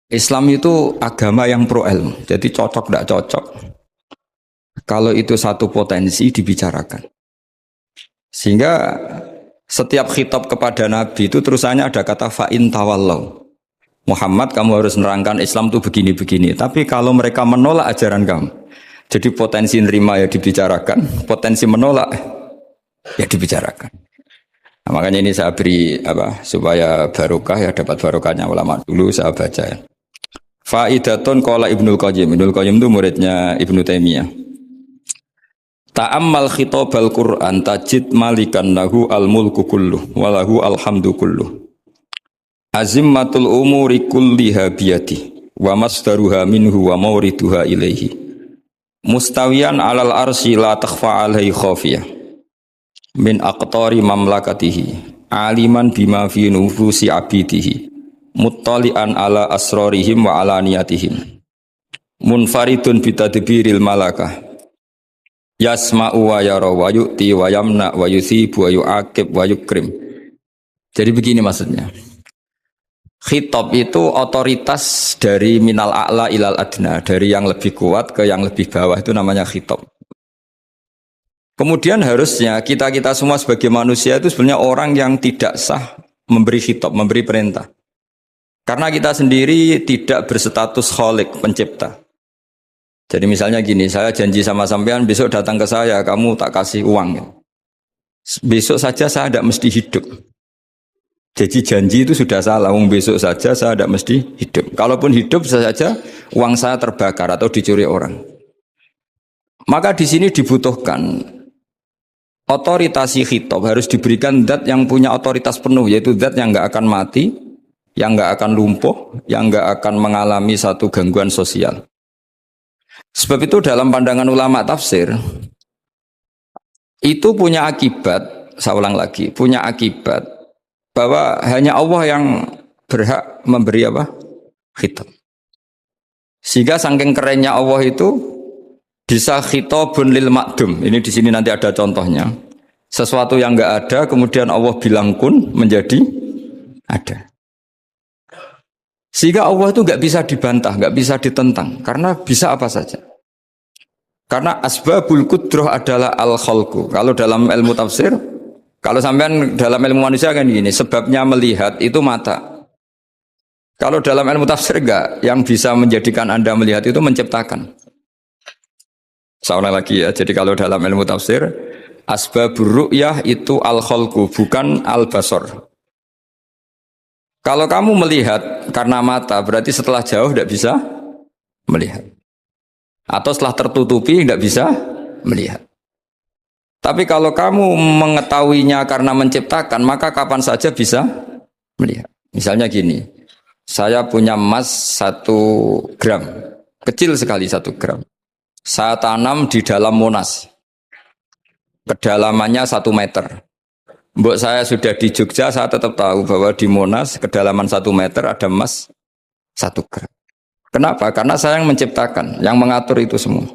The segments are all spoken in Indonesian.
Islam itu agama yang pro ilmu, jadi cocok tidak cocok. Kalau itu satu potensi dibicarakan, sehingga setiap khitab kepada Nabi itu terusannya ada kata fa'in tawallau. Muhammad, kamu harus menerangkan Islam itu begini-begini. Tapi kalau mereka menolak ajaran kamu, jadi potensi nerima ya dibicarakan, potensi menolak ya dibicarakan. Nah, makanya ini saya beri supaya barokah ya, dapat barokahnya ulama dulu saya baca ya. Faidatun qala Ibnul Qayyim. Ibnul Qayyim itu muridnya Ibnu Taimiyah. Ta'ammal khitabal Qur'an tajid malikan lahu al-mulku kulluh wa lahu alhamdu kulluh. Azimmatul umuri kulliha biyadi wa masdaruha minhu wa mawriduha ilaihi. Mustawiyan 'alal arsy la takhfa 'alaihi khafiyah. Min aqtari mamlakatihi aliman bima fi nufusi abidihi. Muttali'an ala asrarihim wa ala niyatihim munfaridun bitadbiril malakah yasma'u wa yara wa yu'ti wa yamna wa yuthibu wa yu'aqib wa yukrim. Jadi begini maksudnya, khitab itu otoritas dari minal a'la ilal adna, dari yang lebih kuat ke yang lebih bawah, itu namanya khitab. Kemudian harusnya kita semua sebagai manusia itu sebenarnya orang yang tidak sah memberi khitab, memberi perintah. Karena kita sendiri tidak berstatus khalik, pencipta. Jadi misalnya gini, saya janji sama sampean besok datang ke saya, kamu tak kasih uang. Besok saja saya tidak mesti hidup. Jadi janji itu sudah salah, besok saja saya tidak mesti hidup. Kalaupun hidup saja, uang saya terbakar atau dicuri orang. Maka di sini dibutuhkan otoritasi khitab, harus diberikan zat yang punya otoritas penuh, yaitu zat yang nggak akan mati, yang nggak akan lumpuh, yang nggak akan mengalami satu gangguan sosial. Sebab itu dalam pandangan ulama tafsir, itu punya akibat, saya ulang lagi, punya akibat bahwa hanya Allah yang berhak memberi khitab. Sehingga saking kerennya Allah itu bisa khitabun lil ma'dum. Ini di sini nanti ada contohnya. Sesuatu yang nggak ada, kemudian Allah bilang kun menjadi ada. Sehingga Allah itu nggak bisa dibantah, nggak bisa ditentang, karena bisa apa saja. Karena asbabul qudrah adalah al-khalqu. Kalau dalam ilmu tafsir, kalau sampean dalam ilmu manusia kan gini, sebabnya melihat itu mata. Kalau dalam ilmu tafsir enggak, yang bisa menjadikan Anda melihat itu menciptakan. Saya ulang lagi ya, jadi kalau dalam ilmu tafsir, asbabur ru'yah itu al-khalqu, bukan al-basar. Kalau kamu melihat karena mata, berarti setelah jauh tidak bisa melihat. Atau setelah tertutupi tidak bisa melihat. Tapi kalau kamu mengetahuinya karena menciptakan, maka kapan saja bisa melihat. Misalnya gini, saya punya emas 1 gram, kecil sekali 1 gram. Saya tanam di dalam Monas, kedalamannya 1 meter. Mbok saya sudah di Jogja, saya tetap tahu bahwa di Monas kedalaman 1 meter ada emas 1 gram. Kenapa? Karena saya yang menciptakan, yang mengatur itu semua.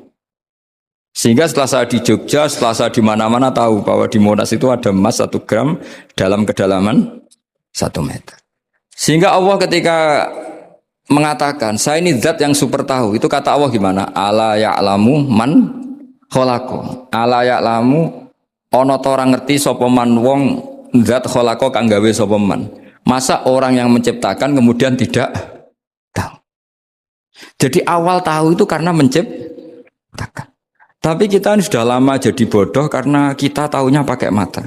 Sehingga setelah saya di Jogja, setelah saya di mana-mana tahu bahwa di Monas itu ada emas 1 gram dalam kedalaman 1 meter. Sehingga Allah ketika mengatakan, saya ini zat yang super tahu, itu kata Allah gimana? Ala ya'lamu man khalaqo. Ala ya'lamu ana ta ora ngerti sapa man wong zat khalaqa kang gawe sapa man. Masa orang yang menciptakan kemudian tidak tahu. Jadi awal tahu itu karena menciptakan. Tapi kita ini sudah lama jadi bodoh karena kita tahunya pakai mata.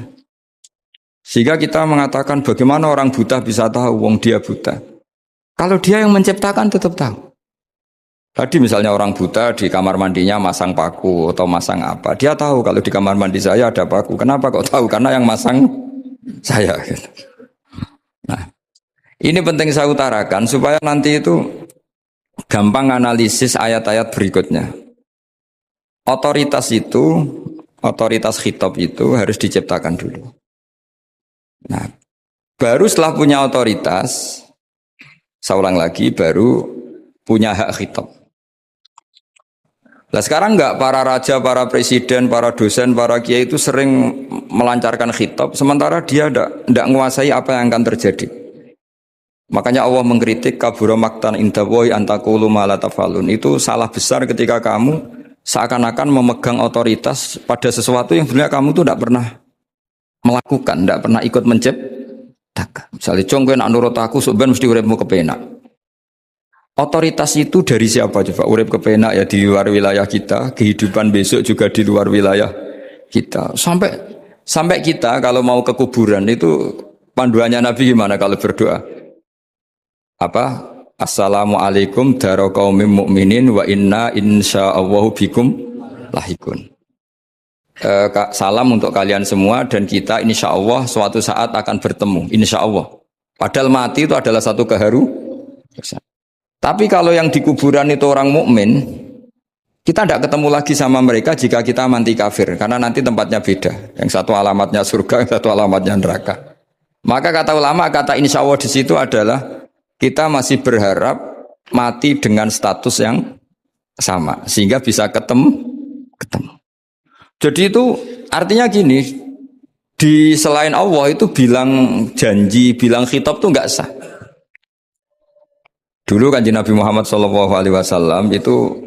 Sehingga kita mengatakan bagaimana orang buta bisa tahu wong dia buta. Kalau dia yang menciptakan tetap tahu. Tadi misalnya orang buta di kamar mandinya masang paku atau masang apa, dia tahu kalau di kamar mandi saya ada paku. Kenapa kok tahu? Karena yang masang saya. Nah, ini penting saya utarakan supaya nanti itu gampang analisis ayat-ayat berikutnya. Otoritas itu, otoritas khitab itu harus diciptakan dulu. Nah, baru setelah punya otoritas, saya ulang lagi, baru punya hak khitab. Nah sekarang enggak, para raja, para presiden, para dosen, para kiai itu sering melancarkan khitab, sementara dia enggak menguasai apa yang akan terjadi. Makanya Allah mengkritik kabura maktan indawohi antakulu ma la tafalun. Itu salah besar ketika kamu seakan-akan memegang otoritas pada sesuatu yang sebenarnya kamu tuh tidak pernah melakukan, tidak pernah ikut menciptakan. Misalnya cong kowe nak nurut aku sebenarnya mesti uripmu kepenak. Otoritas itu dari siapa coba? Urip kepenak ya di luar wilayah kita, kehidupan besok juga di luar wilayah kita. Sampai kita kalau mau ke kuburan itu panduannya Nabi gimana kalau berdoa? Apa? Assalamualaikum daro qaumim mukminin wa inna insyaallahu bikum lahikun. Salam untuk kalian semua dan kita insya Allah suatu saat akan bertemu, insya Allah. Padahal mati itu adalah satu tapi kalau yang di kuburan itu orang mukmin, kita tidak ketemu lagi sama mereka jika kita mati kafir, karena nanti tempatnya beda. Yang satu alamatnya surga, yang satu alamatnya neraka. Maka kata ulama, kata insya Allah di situ adalah kita masih berharap mati dengan status yang sama, sehingga bisa ketemu. Jadi itu artinya gini, di selain Allah itu bilang janji, bilang khitab itu enggak sah. Dulu kan Nabi Muhammad SAW itu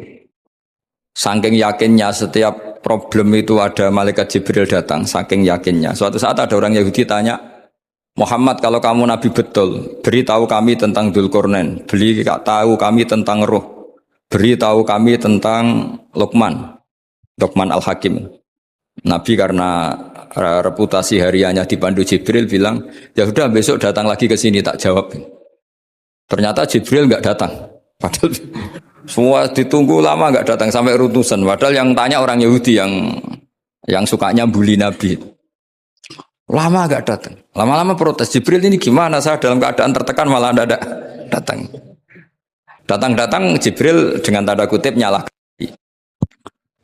saking yakinnya setiap problem itu ada malaikat Jibril datang, saking yakinnya. Suatu saat ada orang Yahudi tanya, Muhammad kalau kamu Nabi betul, beritahu kami tentang Dzulqarnain, beritahu kami tentang Ruh, beritahu kami tentang Luqman Al-Hakim. Nabi karena reputasi hariannya dipandu Jibril bilang, ya sudah besok datang lagi ke sini tak jawab. Ternyata Jibril nggak datang. Padahal semua ditunggu lama nggak datang sampai utusan. Padahal yang tanya orang Yahudi yang sukanya bully Nabi. Lama nggak datang. Lama-lama protes. Jibril ini gimana? Saya dalam keadaan tertekan malah ada datang. Datang Jibril dengan tanda kutip nyalahkan.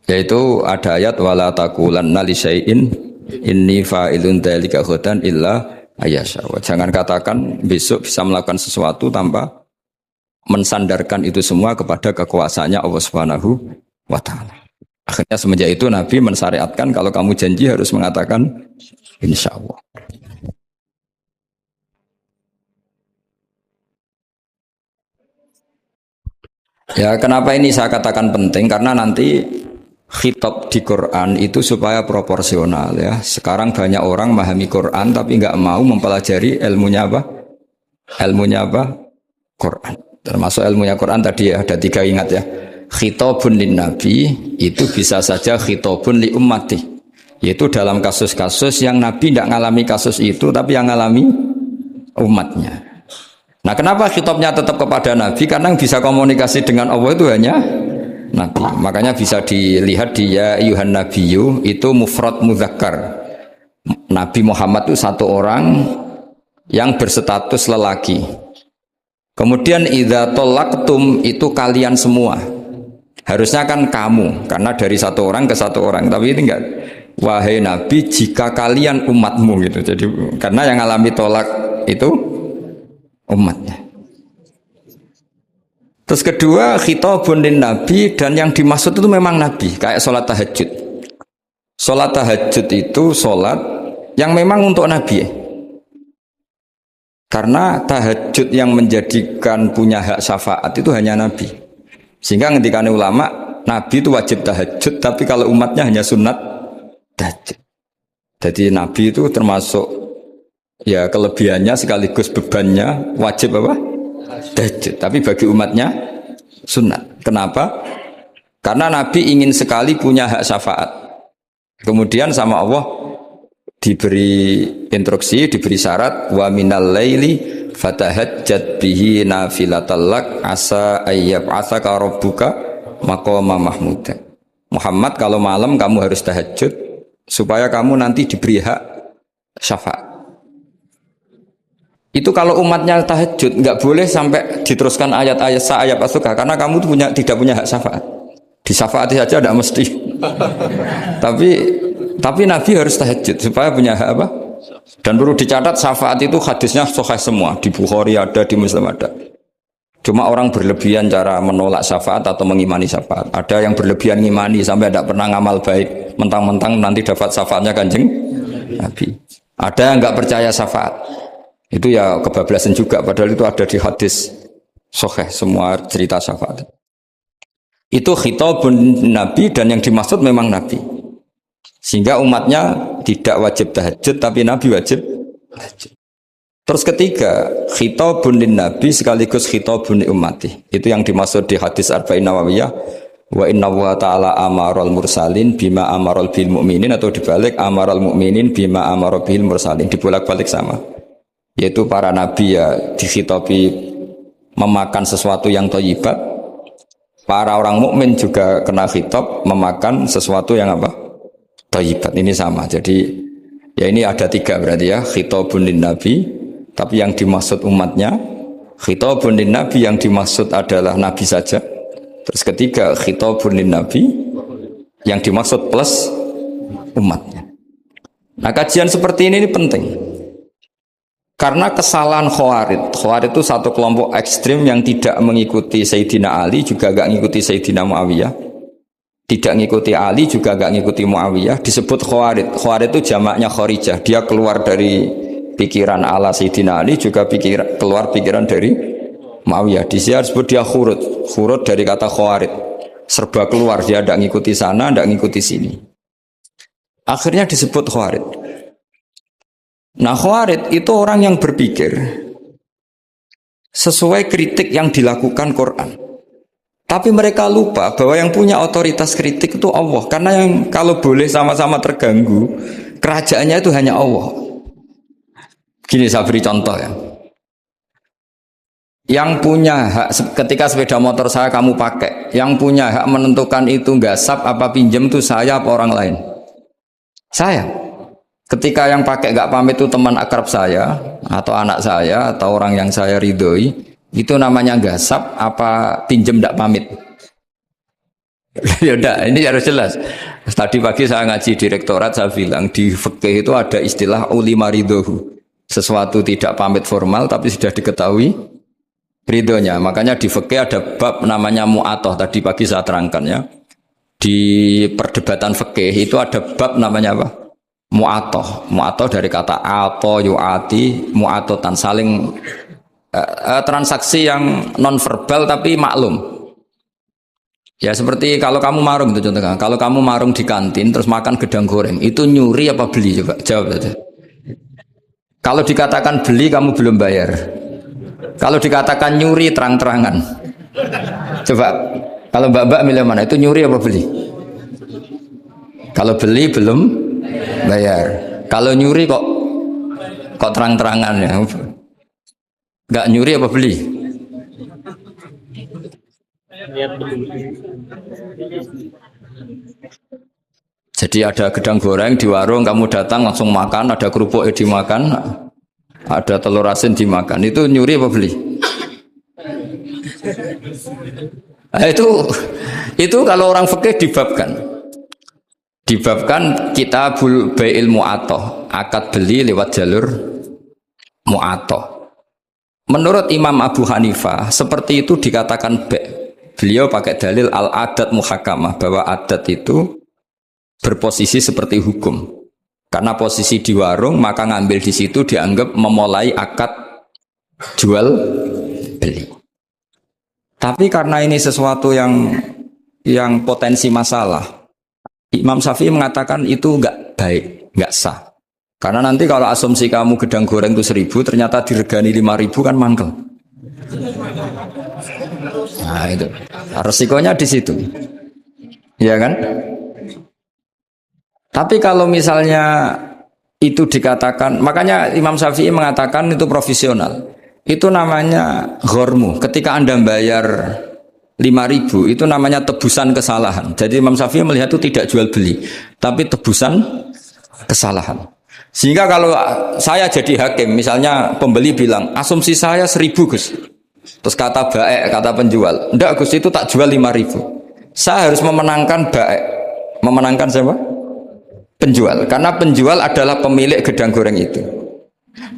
Yaitu ada ayat wala taqulanna li syai'in inni fa'ilun dzalika ghadan illa ayyasha. Jangan katakan besok bisa melakukan sesuatu tanpa mensandarkan itu semua kepada kekuasaannya Allah Subhanahu wa taala. Akhirnya semenjak itu Nabi mensyariatkan kalau kamu janji harus mengatakan insyaallah. Ya, kenapa ini saya katakan penting? Karena nanti khitab di Quran itu supaya proporsional ya. Sekarang banyak orang memahami Quran tapi nggak mau mempelajari ilmunya apa? Quran. Termasuk ilmunya Quran tadi ya, ada 3 ingat ya. Khitabun lin nabi itu bisa saja khitabun li ummati. Yaitu dalam kasus-kasus yang Nabi tidak ngalami kasus itu tapi yang ngalami umatnya. Nah, kenapa khitabnya tetap kepada Nabi? Karena yang bisa komunikasi dengan Allah itu hanya Nabi. Makanya bisa dilihat di ya ayyuhan nabiyyu itu mufrad mudzakkar. Nabi Muhammad itu satu orang yang berstatus lelaki. Kemudian idza talaqtum itu kalian semua. Harusnya kan kamu, karena dari satu orang ke satu orang. Tapi ini enggak. Wahai Nabi, jika kalian umatmu gitu. Jadi karena yang alami tolak itu umatnya. Terus kedua khitabun lin nabi dan yang dimaksud itu memang nabi kayak sholat tahajud. Sholat tahajud itu sholat yang memang untuk nabi. Karena tahajud yang menjadikan punya hak syafaat itu hanya nabi. Sehingga ketika ulama nabi itu wajib tahajud tapi kalau umatnya hanya sunat tahajud. Jadi nabi itu termasuk ya kelebihannya sekaligus bebannya wajib apa? Tahajud. Tapi bagi umatnya sunat. Kenapa? Karena Nabi ingin sekali punya hak syafaat. Kemudian sama Allah diberi instruksi, diberi syarat wa minal laili fatahajjat bihi nafilatallak asa ayyab'atsaka rabbuka maqama mahmuda. Muhammad kalau malam kamu harus tahajud supaya kamu nanti diberi hak syafaat. Itu kalau umatnya tahajud nggak boleh sampai diteruskan ayat-ayat sa'ayat asuka karena kamu tuh tidak punya hak syafaat. Disyafaati saja tidak mesti. tapi Nabi harus tahajud supaya punya hak apa? Dan perlu dicatat syafaat itu hadisnya sahih semua, di Bukhari ada, di Muslim ada. Cuma orang berlebihan cara menolak syafaat atau mengimani syafaat. Ada yang berlebihan ngimani sampai tidak pernah ngamal baik, mentang-mentang nanti dapat syafaatnya Kanjeng Nabi. Ada yang nggak percaya syafaat. Itu ya kebablasan juga, padahal itu ada di hadis sahih semua cerita syafaat. Itu khitabun Nabi dan yang dimaksud memang Nabi. Sehingga umatnya tidak wajib tahajud tapi Nabi wajib tahajud. Terus ketiga, khitabun Nabi sekaligus khitabun ummati. Itu yang dimaksud di hadis Arba'in Nawawiyah. Wa inna wa ta'ala amarul mursalin bima amarul bil mu'minin, atau dibalik amarul mu'minin bima amarul bil mursalin, dibolak-balik sama. Yaitu para nabi ya dikhitabi memakan sesuatu yang thayyibat. Para orang mukmin juga kena khitab memakan sesuatu yang apa? Thayyibat. Ini sama. Jadi ya ini ada tiga berarti ya, khitabun nabi, tapi yang dimaksud umatnya, khitabun nabi yang dimaksud adalah nabi saja. Terus ketiga, khitabun nabi yang dimaksud plus umatnya. Nah, kajian seperti ini penting. Karena kesalahan Khawarij. Khawarij itu satu kelompok ekstrim yang tidak mengikuti Sayyidina Ali, juga gak mengikuti Sayyidina Muawiyah. Tidak mengikuti Ali, juga gak mengikuti Muawiyah. Disebut Khawarij. Khawarij itu jamaknya Kharijah. Dia keluar dari pikiran ala Sayyidina Ali, juga keluar pikiran dari Muawiyah. Di sini disebut dia khurut. Khurut dari kata Khawarij. Serba keluar, dia tidak mengikuti sana, tidak mengikuti sini. Akhirnya disebut Khawarij. Nah, Khawarij itu orang yang berpikir sesuai kritik yang dilakukan Quran. Tapi mereka lupa bahwa yang punya otoritas kritik itu Allah. Karena yang kalau boleh sama-sama terganggu, kerajaannya itu hanya Allah. Gini saya beri contoh ya. Yang punya hak ketika sepeda motor saya kamu pakai, yang punya hak menentukan itu gasap apa pinjam itu saya apa orang lain? Saya. Ketika yang pakai gak pamit itu teman akrab saya atau anak saya atau orang yang saya ridhoi, itu namanya gasap apa pinjam gak pamit? Ya udah, ini harus jelas. Tadi pagi saya ngaji direktorat, saya bilang di fikih itu ada istilah ulima ridhohu. Sesuatu tidak pamit formal tapi sudah diketahui ridhonya. Makanya di fikih ada bab namanya mu'atoh. Tadi pagi saya terangkan ya. Di perdebatan fikih itu ada bab namanya apa? Mu'atoh. Mu'atoh dari kata ato yu'ati, mu'atotan, saling transaksi yang non verbal tapi maklum. Ya seperti kalau kamu marung itu contohnya. Kalau kamu marung di kantin terus makan gedang goreng, itu nyuri apa beli? Coba jawab saja. Kalau dikatakan beli kamu belum bayar. Kalau dikatakan nyuri terang-terangan. Coba kalau mbak-mbak milih mana? Itu nyuri apa beli? Kalau beli belum bayar. Kalau nyuri kok terang-terangan ya. Enggak nyuri apa beli? Jadi ada gedang goreng di warung, kamu datang langsung makan, ada kerupuk dimakan, ada telur asin dimakan. Itu nyuri apa beli? Nah, itu kalau orang fikih dibabkan kitabul bai'il mu'atoh, akad beli lewat jalur mu'atoh. Menurut Imam Abu Hanifah seperti itu dikatakan beliau pakai dalil al-adat muhakamah, bahwa adat itu berposisi seperti hukum. Karena posisi di warung, maka ngambil di situ dianggap memulai akad jual beli. Tapi karena ini sesuatu yang potensi masalah, Imam Syafi'i mengatakan itu enggak baik, enggak sah. Karena nanti kalau asumsi kamu gedang goreng itu 1.000, ternyata diregani 5.000 kan mangkel. Nah itu, resikonya di situ, ya kan? Tapi kalau misalnya itu dikatakan, makanya Imam Syafi'i mengatakan itu profesional. Itu namanya ghormu. Ketika Anda bayar 5.000, itu namanya tebusan kesalahan. Jadi Imam Syafi'i melihat itu tidak jual beli, tapi tebusan kesalahan. Sehingga kalau saya jadi hakim, misalnya pembeli bilang, asumsi saya 1.000 Gus. Terus kata kata penjual, enggak Gus, itu tak jual 5.000. Saya harus memenangkan memenangkan siapa? Penjual, karena penjual adalah pemilik gedang goreng itu,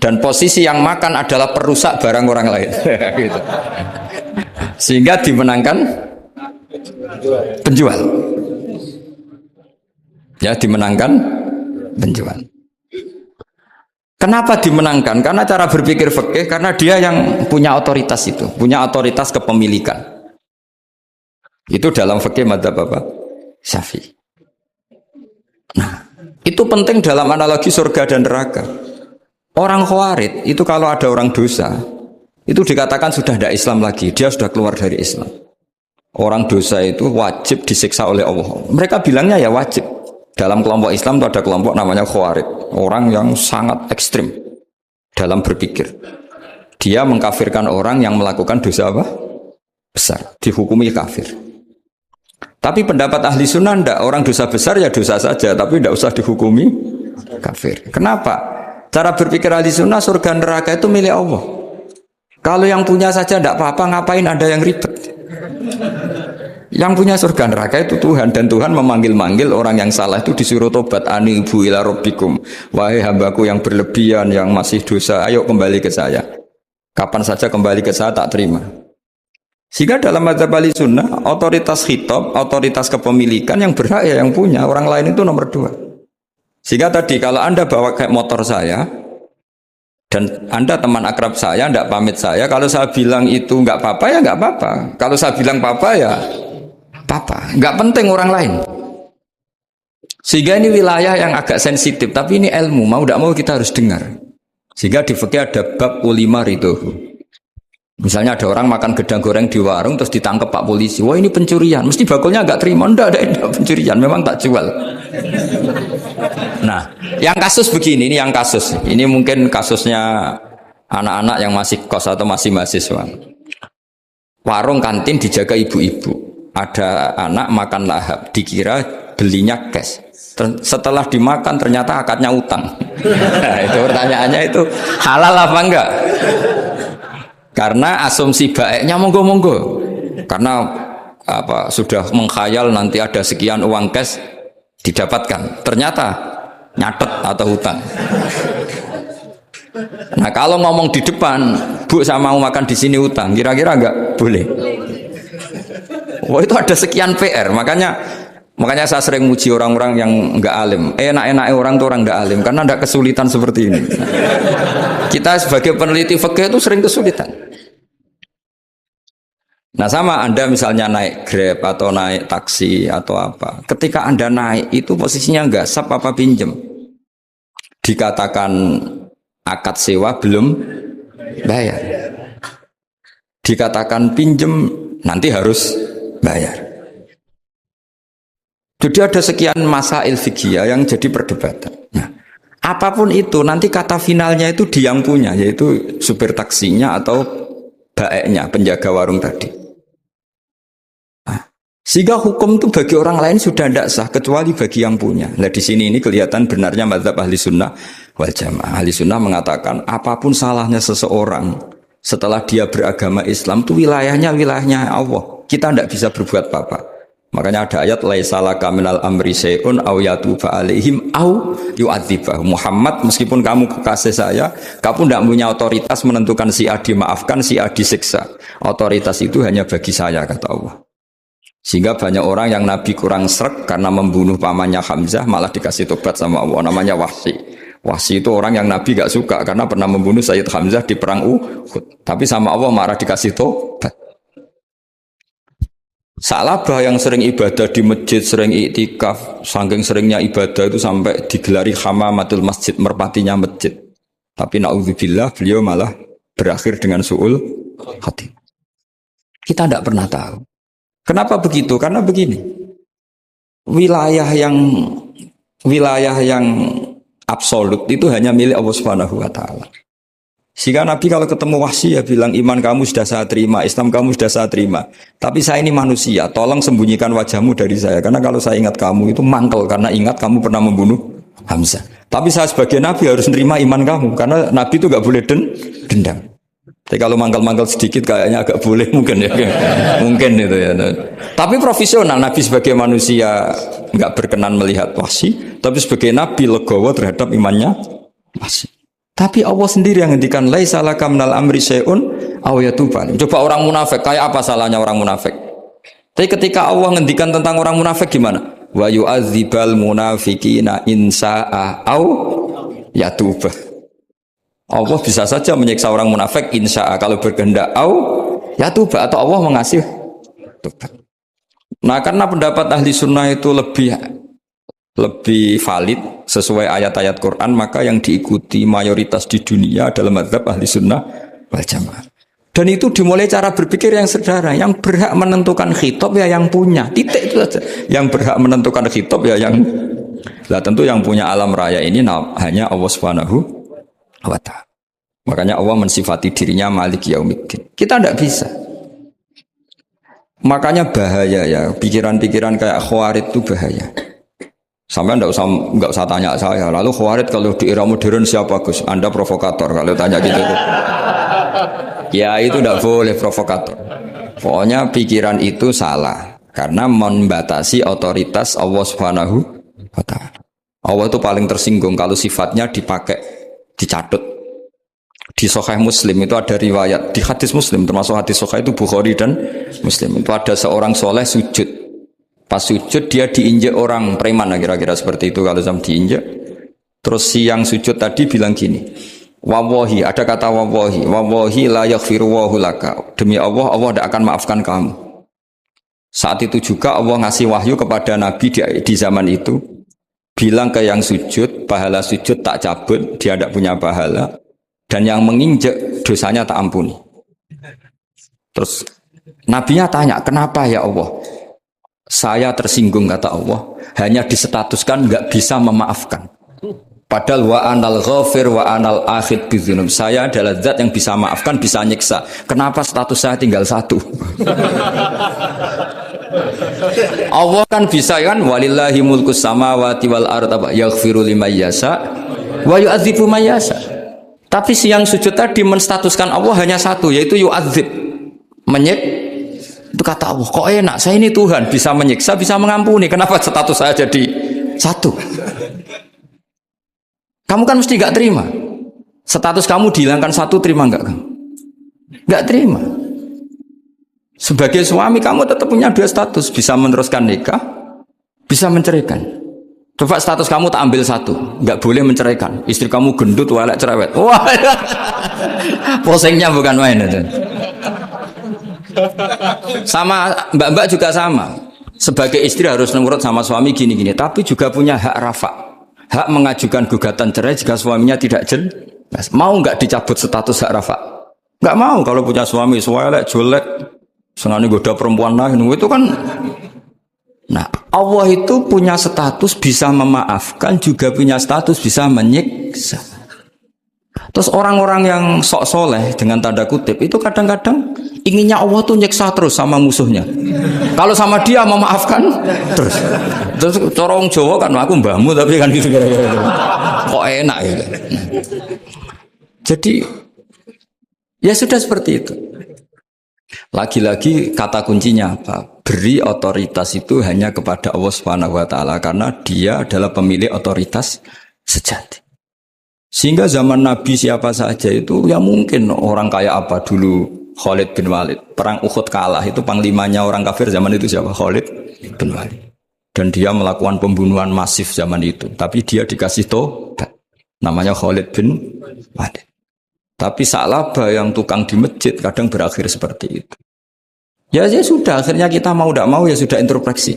dan posisi yang makan adalah perusak barang orang lain. Gitu. Sehingga dimenangkan penjual, ya dimenangkan penjual. Kenapa dimenangkan? Karena cara berpikir fikih, karena dia yang punya otoritas itu, punya otoritas kepemilikan. Itu dalam fikih madzhab apa? Syafi'i. Nah, itu penting dalam analogi surga dan neraka. Orang Khawarij itu kalau ada orang dosa, itu dikatakan sudah tidak Islam lagi, dia sudah keluar dari Islam. Orang dosa itu wajib disiksa oleh Allah. Mereka bilangnya ya wajib. Dalam kelompok Islam itu ada kelompok namanya Khawarij, orang yang sangat ekstrim dalam berpikir. Dia mengkafirkan orang yang melakukan dosa apa? Besar, dihukumi kafir. Tapi pendapat ahli sunnah enggak, orang dosa besar ya dosa saja, tapi tidak usah dihukumi kafir. Kenapa? Cara berpikir ahli sunnah, surga neraka itu milik Allah. Kalau yang punya saja tidak apa-apa, ngapain ada yang ribet? Yang punya surga neraka itu Tuhan, dan Tuhan memanggil-manggil orang yang salah itu disuruh tobat. Anibu ila rabbikum, wahai hambaku yang berlebihan, yang masih dosa, ayo kembali ke saya. Kapan saja kembali ke saya tak terima. Sehingga dalam mazhab ahli sunnah, otoritas khitab, otoritas kepemilikan yang berhak ya yang punya, orang lain itu nomor 2. Sehingga tadi kalau Anda bawa kayak motor saya, dan Anda teman akrab saya, tidak pamit saya, kalau saya bilang itu nggak apa-apa ya nggak apa-apa. Kalau saya bilang apa-apa ya apa-apa, nggak penting orang lain. Sehingga ini wilayah yang agak sensitif, tapi ini ilmu, mau tidak mau kita harus dengar. Sehingga di fikih ada bab ulima ridhohu. Misalnya ada orang makan gedang goreng di warung terus ditangkap Pak polisi, wah ini pencurian, mesti bakulnya agak terima, enggak pencurian, memang tak jual. Nah, yang kasus begini, ini yang kasus, ini mungkin kasusnya anak-anak yang masih kos atau masih mahasiswa. Warung kantin dijaga ibu-ibu, ada anak makan lahap, dikira belinya cash. Setelah dimakan ternyata akadnya utang. Nah, itu pertanyaannya itu halal apa enggak? Karena asumsi baiknya monggo-monggo. Karena apa sudah mengkhayal nanti ada sekian uang cash didapatkan. Ternyata nyatet atau hutang. Nah, kalau ngomong di depan, Bu saya mau makan di sini hutang, kira-kira enggak boleh. Wah, itu ada sekian PR. Makanya saya sering muji orang-orang yang enggak alim. Enak-enaknya orang tuh orang enggak alim karena enggak kesulitan seperti ini. Kita sebagai peneliti fikih itu sering kesulitan. Nah, sama Anda misalnya naik Grab atau naik taksi atau apa. Ketika Anda naik itu posisinya enggak sap apa pinjem. Dikatakan akad sewa belum bayar. Dikatakan pinjem nanti harus bayar. Jadi ada sekian masail fikih yang jadi perdebatan. Nah, apapun itu nanti kata finalnya itu dia yang punya, yaitu supir taksinya atau baeknya, penjaga warung tadi. Nah, sehingga hukum itu bagi orang lain sudah tidak sah kecuali bagi yang punya. Nah, di sini ini kelihatan benarnya mazhab ahli sunnah wal jamaah. Ahli sunnah mengatakan apapun salahnya seseorang setelah dia beragama Islam itu wilayahnya Allah. Kita tidak bisa berbuat apa-apa. Makanya ada ayat laisalaka minal amri syai'un aw yatuba alaihim aw yu'adzibah. Muhammad, meskipun kamu kekasih saya, kamu tidak punya otoritas menentukan si A dimaafkan, si A disiksa. Otoritas itu hanya bagi saya, kata Allah. Sehingga banyak orang yang Nabi kurang srek karena membunuh pamannya Hamzah malah dikasih tobat sama Allah, namanya Wahsy. Wahsy itu orang yang Nabi gak suka karena pernah membunuh Sayyid Hamzah di perang Uhud. Tapi sama Allah marah dikasih tobat. Salabah yang sering ibadah di masjid, sering iktikaf, saking seringnya ibadah itu sampai digelari hamamatul masjid, merpatinya masjid. Tapi na'udzubillah beliau malah berakhir dengan su'ul hati. Kita tidak pernah tahu. Kenapa begitu? Karena begini. Wilayah yang absolut itu hanya milik Allah Subhanahu wa taala. Sehingga Nabi kalau ketemu Wahsy ya bilang iman kamu sudah saya terima, Islam kamu sudah saya terima. Tapi saya ini manusia, tolong sembunyikan wajahmu dari saya. Karena kalau saya ingat kamu itu mangkel karena ingat kamu pernah membunuh Hamzah. Tapi saya sebagai Nabi harus nerima iman kamu karena Nabi itu gak boleh dendam. Tapi kalau mangkel-mangkel sedikit kayaknya agak boleh mungkin ya, mungkin itu ya. Tapi profesional Nabi sebagai manusia nggak berkenan melihat Wahsy, tapi sebagai Nabi legowo terhadap imannya Wahsy. Tapi Allah sendiri yang ngendikan laisa laka minal amri syai'un aw yatuba. Coba orang munafik, kayak apa salahnya orang munafik? Tapi ketika Allah ngendikan tentang orang munafik gimana? Wa yu'adzibal munafiqina in sa'a aw yatuba. Allah bisa saja menyiksa orang munafik insya kalau berkehendak ya tuba atau Allah mengasih tobat. Nah karena pendapat ahli sunnah itu lebih valid sesuai ayat-ayat Quran, maka yang diikuti mayoritas di dunia adalah mazhab ahli sunnah wal jamaah. Dan itu dimulai cara berpikir yang sederhana. Yang berhak menentukan khitab ya yang punya, titik itu saja. Yang berhak menentukan khitab ya yang tentu yang punya alam raya ini hanya Allah Subhanahu wa ta'ala. Makanya Allah mensifati dirinya Malik Yaumiddin. Kita tidak bisa. Makanya bahaya ya, pikiran-pikiran kayak Khawarij itu bahaya. Sampai enggak usah tanya saya. Lalu Khawarij kalau di era modern siapa Gus? Anda provokator kalau tanya gitu. Ya itu tidak boleh provokator. Pokoknya pikiran itu salah karena membatasi otoritas Allah Subhanahu wa ta'ala. Allah itu paling tersinggung kalau sifatnya dipakai, dicatut. Di Sahih Muslim itu ada riwayat, di hadis Muslim termasuk hadis Sahih itu Bukhari dan Muslim itu ada seorang soleh sujud. Pas sujud dia diinjek orang preman, kira-kira seperti itu kalau sama diinjek. Terus si yang sujud tadi bilang gini, wallahi, ada kata wallahi la yaghfiru wallahu laka. Demi Allah, Allah tidak akan maafkan kamu. Saat itu juga Allah ngasih wahyu kepada Nabi di zaman itu, bilang ke yang sujud, pahala sujud tak cabut, dia tidak punya pahala. Dan yang menginjek dosanya tak ampuni. Terus Nabinya tanya, kenapa ya Allah? Saya tersinggung kata Allah, hanya disestatuskan nggak bisa memaafkan. Padahal wa anal ghafir wa anal akhid bidzunub. Saya adalah zat yang bisa maafkan, bisa nyiksa. Kenapa status saya tinggal satu? Allah kan bisa kan, walillahi mulkus samawati wal ardh yaghfiru liman yasha wa yu'adzibu man yasha. Tapi si yang sujud tadi menstatuskan Allah hanya satu, yaitu yu'adzib, itu kata Allah, kok enak, saya ini Tuhan, bisa menyiksa, bisa mengampuni, kenapa status saya jadi satu? Kamu kan mesti gak terima. Status kamu dihilangkan satu, terima gak kamu? Gak terima. Sebagai suami kamu tetap punya dua status, bisa meneruskan nikah, bisa menceraikan. Coba status kamu tak ambil satu, nggak boleh menceraikan. Istri kamu gendut, walek, cerewet. Wah, posengnya bukan main itu. Sama mbak-mbak juga sama. Sebagai istri harus nurut sama suami gini-gini, tapi juga punya hak rafa, hak mengajukan gugatan cerai jika suaminya tidak jelas. Mau nggak dicabut status hak rafa? Nggak mau. Kalau punya suami walek, jelek, senang goda perempuan lain, itu kan. Nah, Allah itu punya status bisa memaafkan, juga punya status bisa menyiksa. Terus orang-orang yang sok soleh dengan tanda kutip itu kadang-kadang inginnya Allah tuh nyiksa terus sama musuhnya. Kalau sama dia memaafkan terus corong Jawa kan aku mbahmu tapi kan gitu kira-kira. Kok enak ya. Jadi ya sudah seperti itu. Lagi-lagi kata kuncinya apa? Beri otoritas itu hanya kepada Allah Subhanahu wa ta'ala karena dia adalah pemilik otoritas sejati. Sehingga zaman Nabi siapa saja itu ya mungkin orang kayak apa dulu Khalid bin Walid. Perang Uhud kalah itu panglimanya orang kafir zaman itu siapa? Khalid bin Walid. Dan dia melakukan pembunuhan masif zaman itu. Tapi dia dikasih tobat. Namanya Khalid bin Walid. Tapi Sa'labah yang tukang di masjid kadang berakhir seperti itu. Ya sudah, akhirnya kita mau tidak mau ya sudah introspeksi.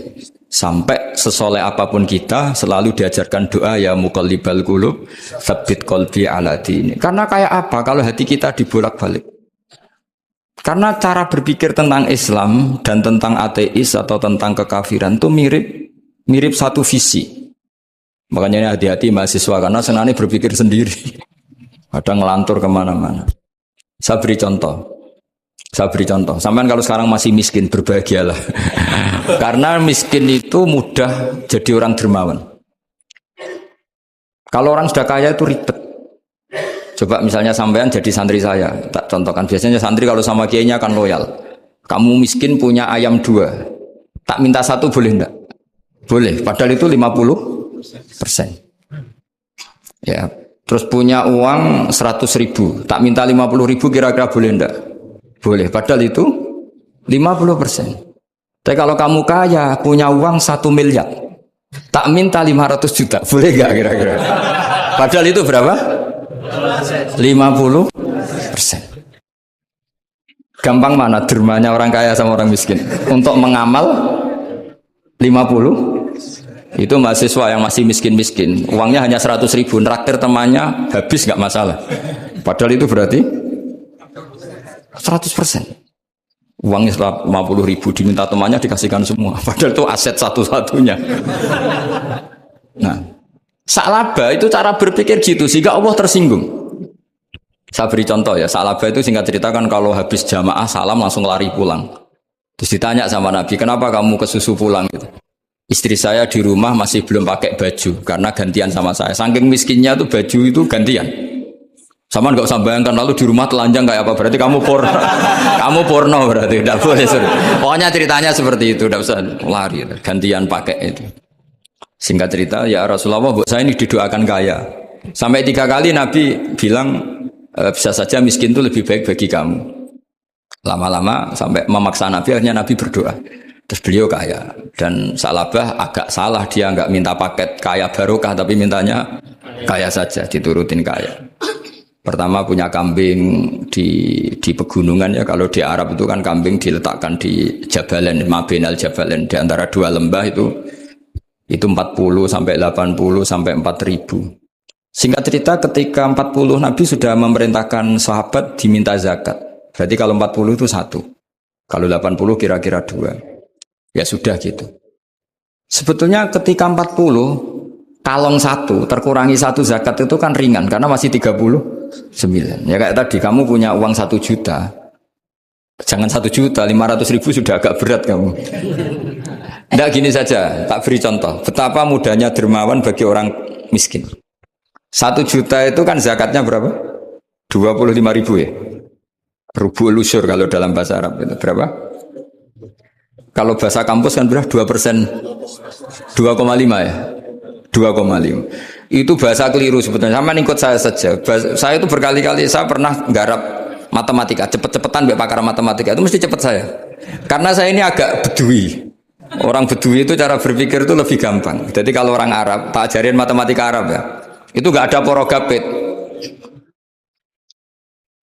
Sampai sesoleh apapun kita selalu diajarkan doa ya muqallibal qulub tsabbit qalbi ala dini. Karena kayak apa kalau hati kita dibolak-balik? Karena cara berpikir tentang Islam dan tentang ateis atau tentang kekafiran itu mirip satu visi. Makanya hati-hati mahasiswa karena senangnya berpikir sendiri. Ada ngelantur kemana-mana. Saya beri contoh. Sampai kalau sekarang masih miskin, berbahagialah. Karena miskin itu mudah jadi orang dermawan. Kalau orang sudah kaya itu ribet. Coba misalnya sampean jadi santri saya, tak contohkan. Biasanya santri kalau sama kiainya akan loyal. Kamu miskin punya ayam 2, tak minta 1 boleh enggak? Boleh, padahal itu 50%. Ya. Terus punya uang 100.000, tak minta 50.000 kira-kira boleh enggak? Boleh, padahal itu 50%. Tapi kalau kamu kaya, punya uang 1 miliar, tak minta 500 juta, boleh enggak kira-kira? Padahal itu berapa? 50%. Gampang mana dermanya orang kaya sama orang miskin? Untuk mengamal 50, itu mahasiswa yang masih miskin-miskin, uangnya hanya 100.000, traktir temannya habis nggak masalah. Padahal itu berarti 100%. Uangnya 50.000 diminta temannya dikasihkan semua. Padahal itu aset satu-satunya. Nah, salaba itu cara berpikir gitu sehingga Allah tersinggung. Saya beri contoh ya, salaba itu singkat cerita kan kalau habis jamaah salam langsung lari pulang. Terus ditanya sama Nabi, kenapa kamu kesusu pulang gitu? Istri saya di rumah masih belum pakai baju karena gantian sama saya. Saking miskinnya tuh baju itu gantian. Sama nggak usah bayangkan lalu di rumah telanjang kayak apa? Berarti kamu porno, kamu porno berarti tidak boleh. Pokoknya ceritanya seperti itu, tidak usah lari, gantian pakai itu. Singkat cerita, ya Rasulullah, buat saya ini didoakan kaya. Sampai 3 kali Nabi bilang bisa saja miskin itu lebih baik bagi kamu. Lama-lama sampai memaksa Nabi, akhirnya Nabi berdoa. Terus beliau kaya dan Salabah agak salah, dia nggak minta paket kaya barokah tapi mintanya kaya saja, diturutin kaya. Pertama punya kambing di pegunungan ya, kalau di Arab itu kan kambing diletakkan di Jabalen, Mabinal Jabalen, di antara 2 lembah itu 40 sampai 80 sampai 4.000. Singkat cerita ketika 40 Nabi sudah memerintahkan sahabat diminta zakat. Berarti kalau 40 itu 1. Kalau 80 kira-kira 2. Ya sudah gitu. Sebetulnya ketika 40 kalong 1 terkurangi 1 zakat itu kan ringan karena masih 39. Ya kayak tadi kamu punya uang 1 juta. Jangan 1 juta, 500.000 sudah agak berat kamu. Tidak gini saja, tak beri contoh. Betapa mudahnya dermawan bagi orang miskin. 1 juta itu kan zakatnya berapa? 25.000 ya. Rubul usyur kalau dalam bahasa Arab itu berapa? Kalau bahasa kampus kan berapa? 2%. 2,5 ya. 2,5. Itu bahasa keliru sebetulnya. Sama ikut saya saja. Saya itu berkali-kali saya pernah nggarap matematika, cepet-cepetan mbak pakar matematika itu mesti cepet saya. Karena saya ini agak bedui. Orang bedui itu cara berpikir itu lebih gampang. Jadi kalau orang Arab, tak ajarin matematika Arab ya. Itu nggak ada porogapit.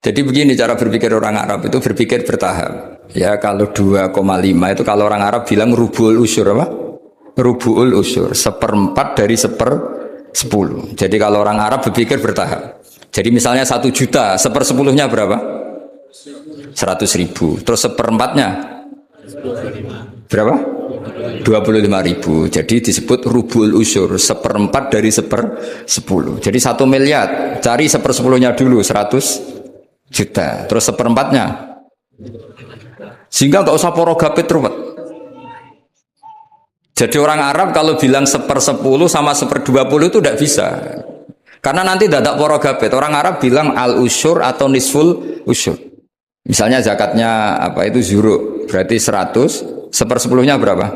Jadi begini cara berpikir orang Arab itu berpikir bertahap. Ya kalau 2,5 itu kalau orang Arab bilang rubul usyur apa? Rubul usyur, 1/4 dari 1/10. Jadi kalau orang Arab berpikir bertahap. Jadi misalnya 1 juta, 1/10-nya berapa? 100.000. Terus 1/4-nya berapa? 25.000. Jadi disebut rubul usyur, 1/4 dari 1/10. Jadi 1 miliar, cari 1/10-nya dulu 100 juta. Terus 1/4-nya. Sehingga nggak usah porogapit ruwet. Jadi orang Arab kalau bilang 1/10 sama 1/20 itu tidak bisa. Karena nanti tidak ada porogapit. Orang Arab bilang al usyur atau nisful usyur. Misalnya zakatnya apa itu zuru, berarti 100, 1/10-nya berapa?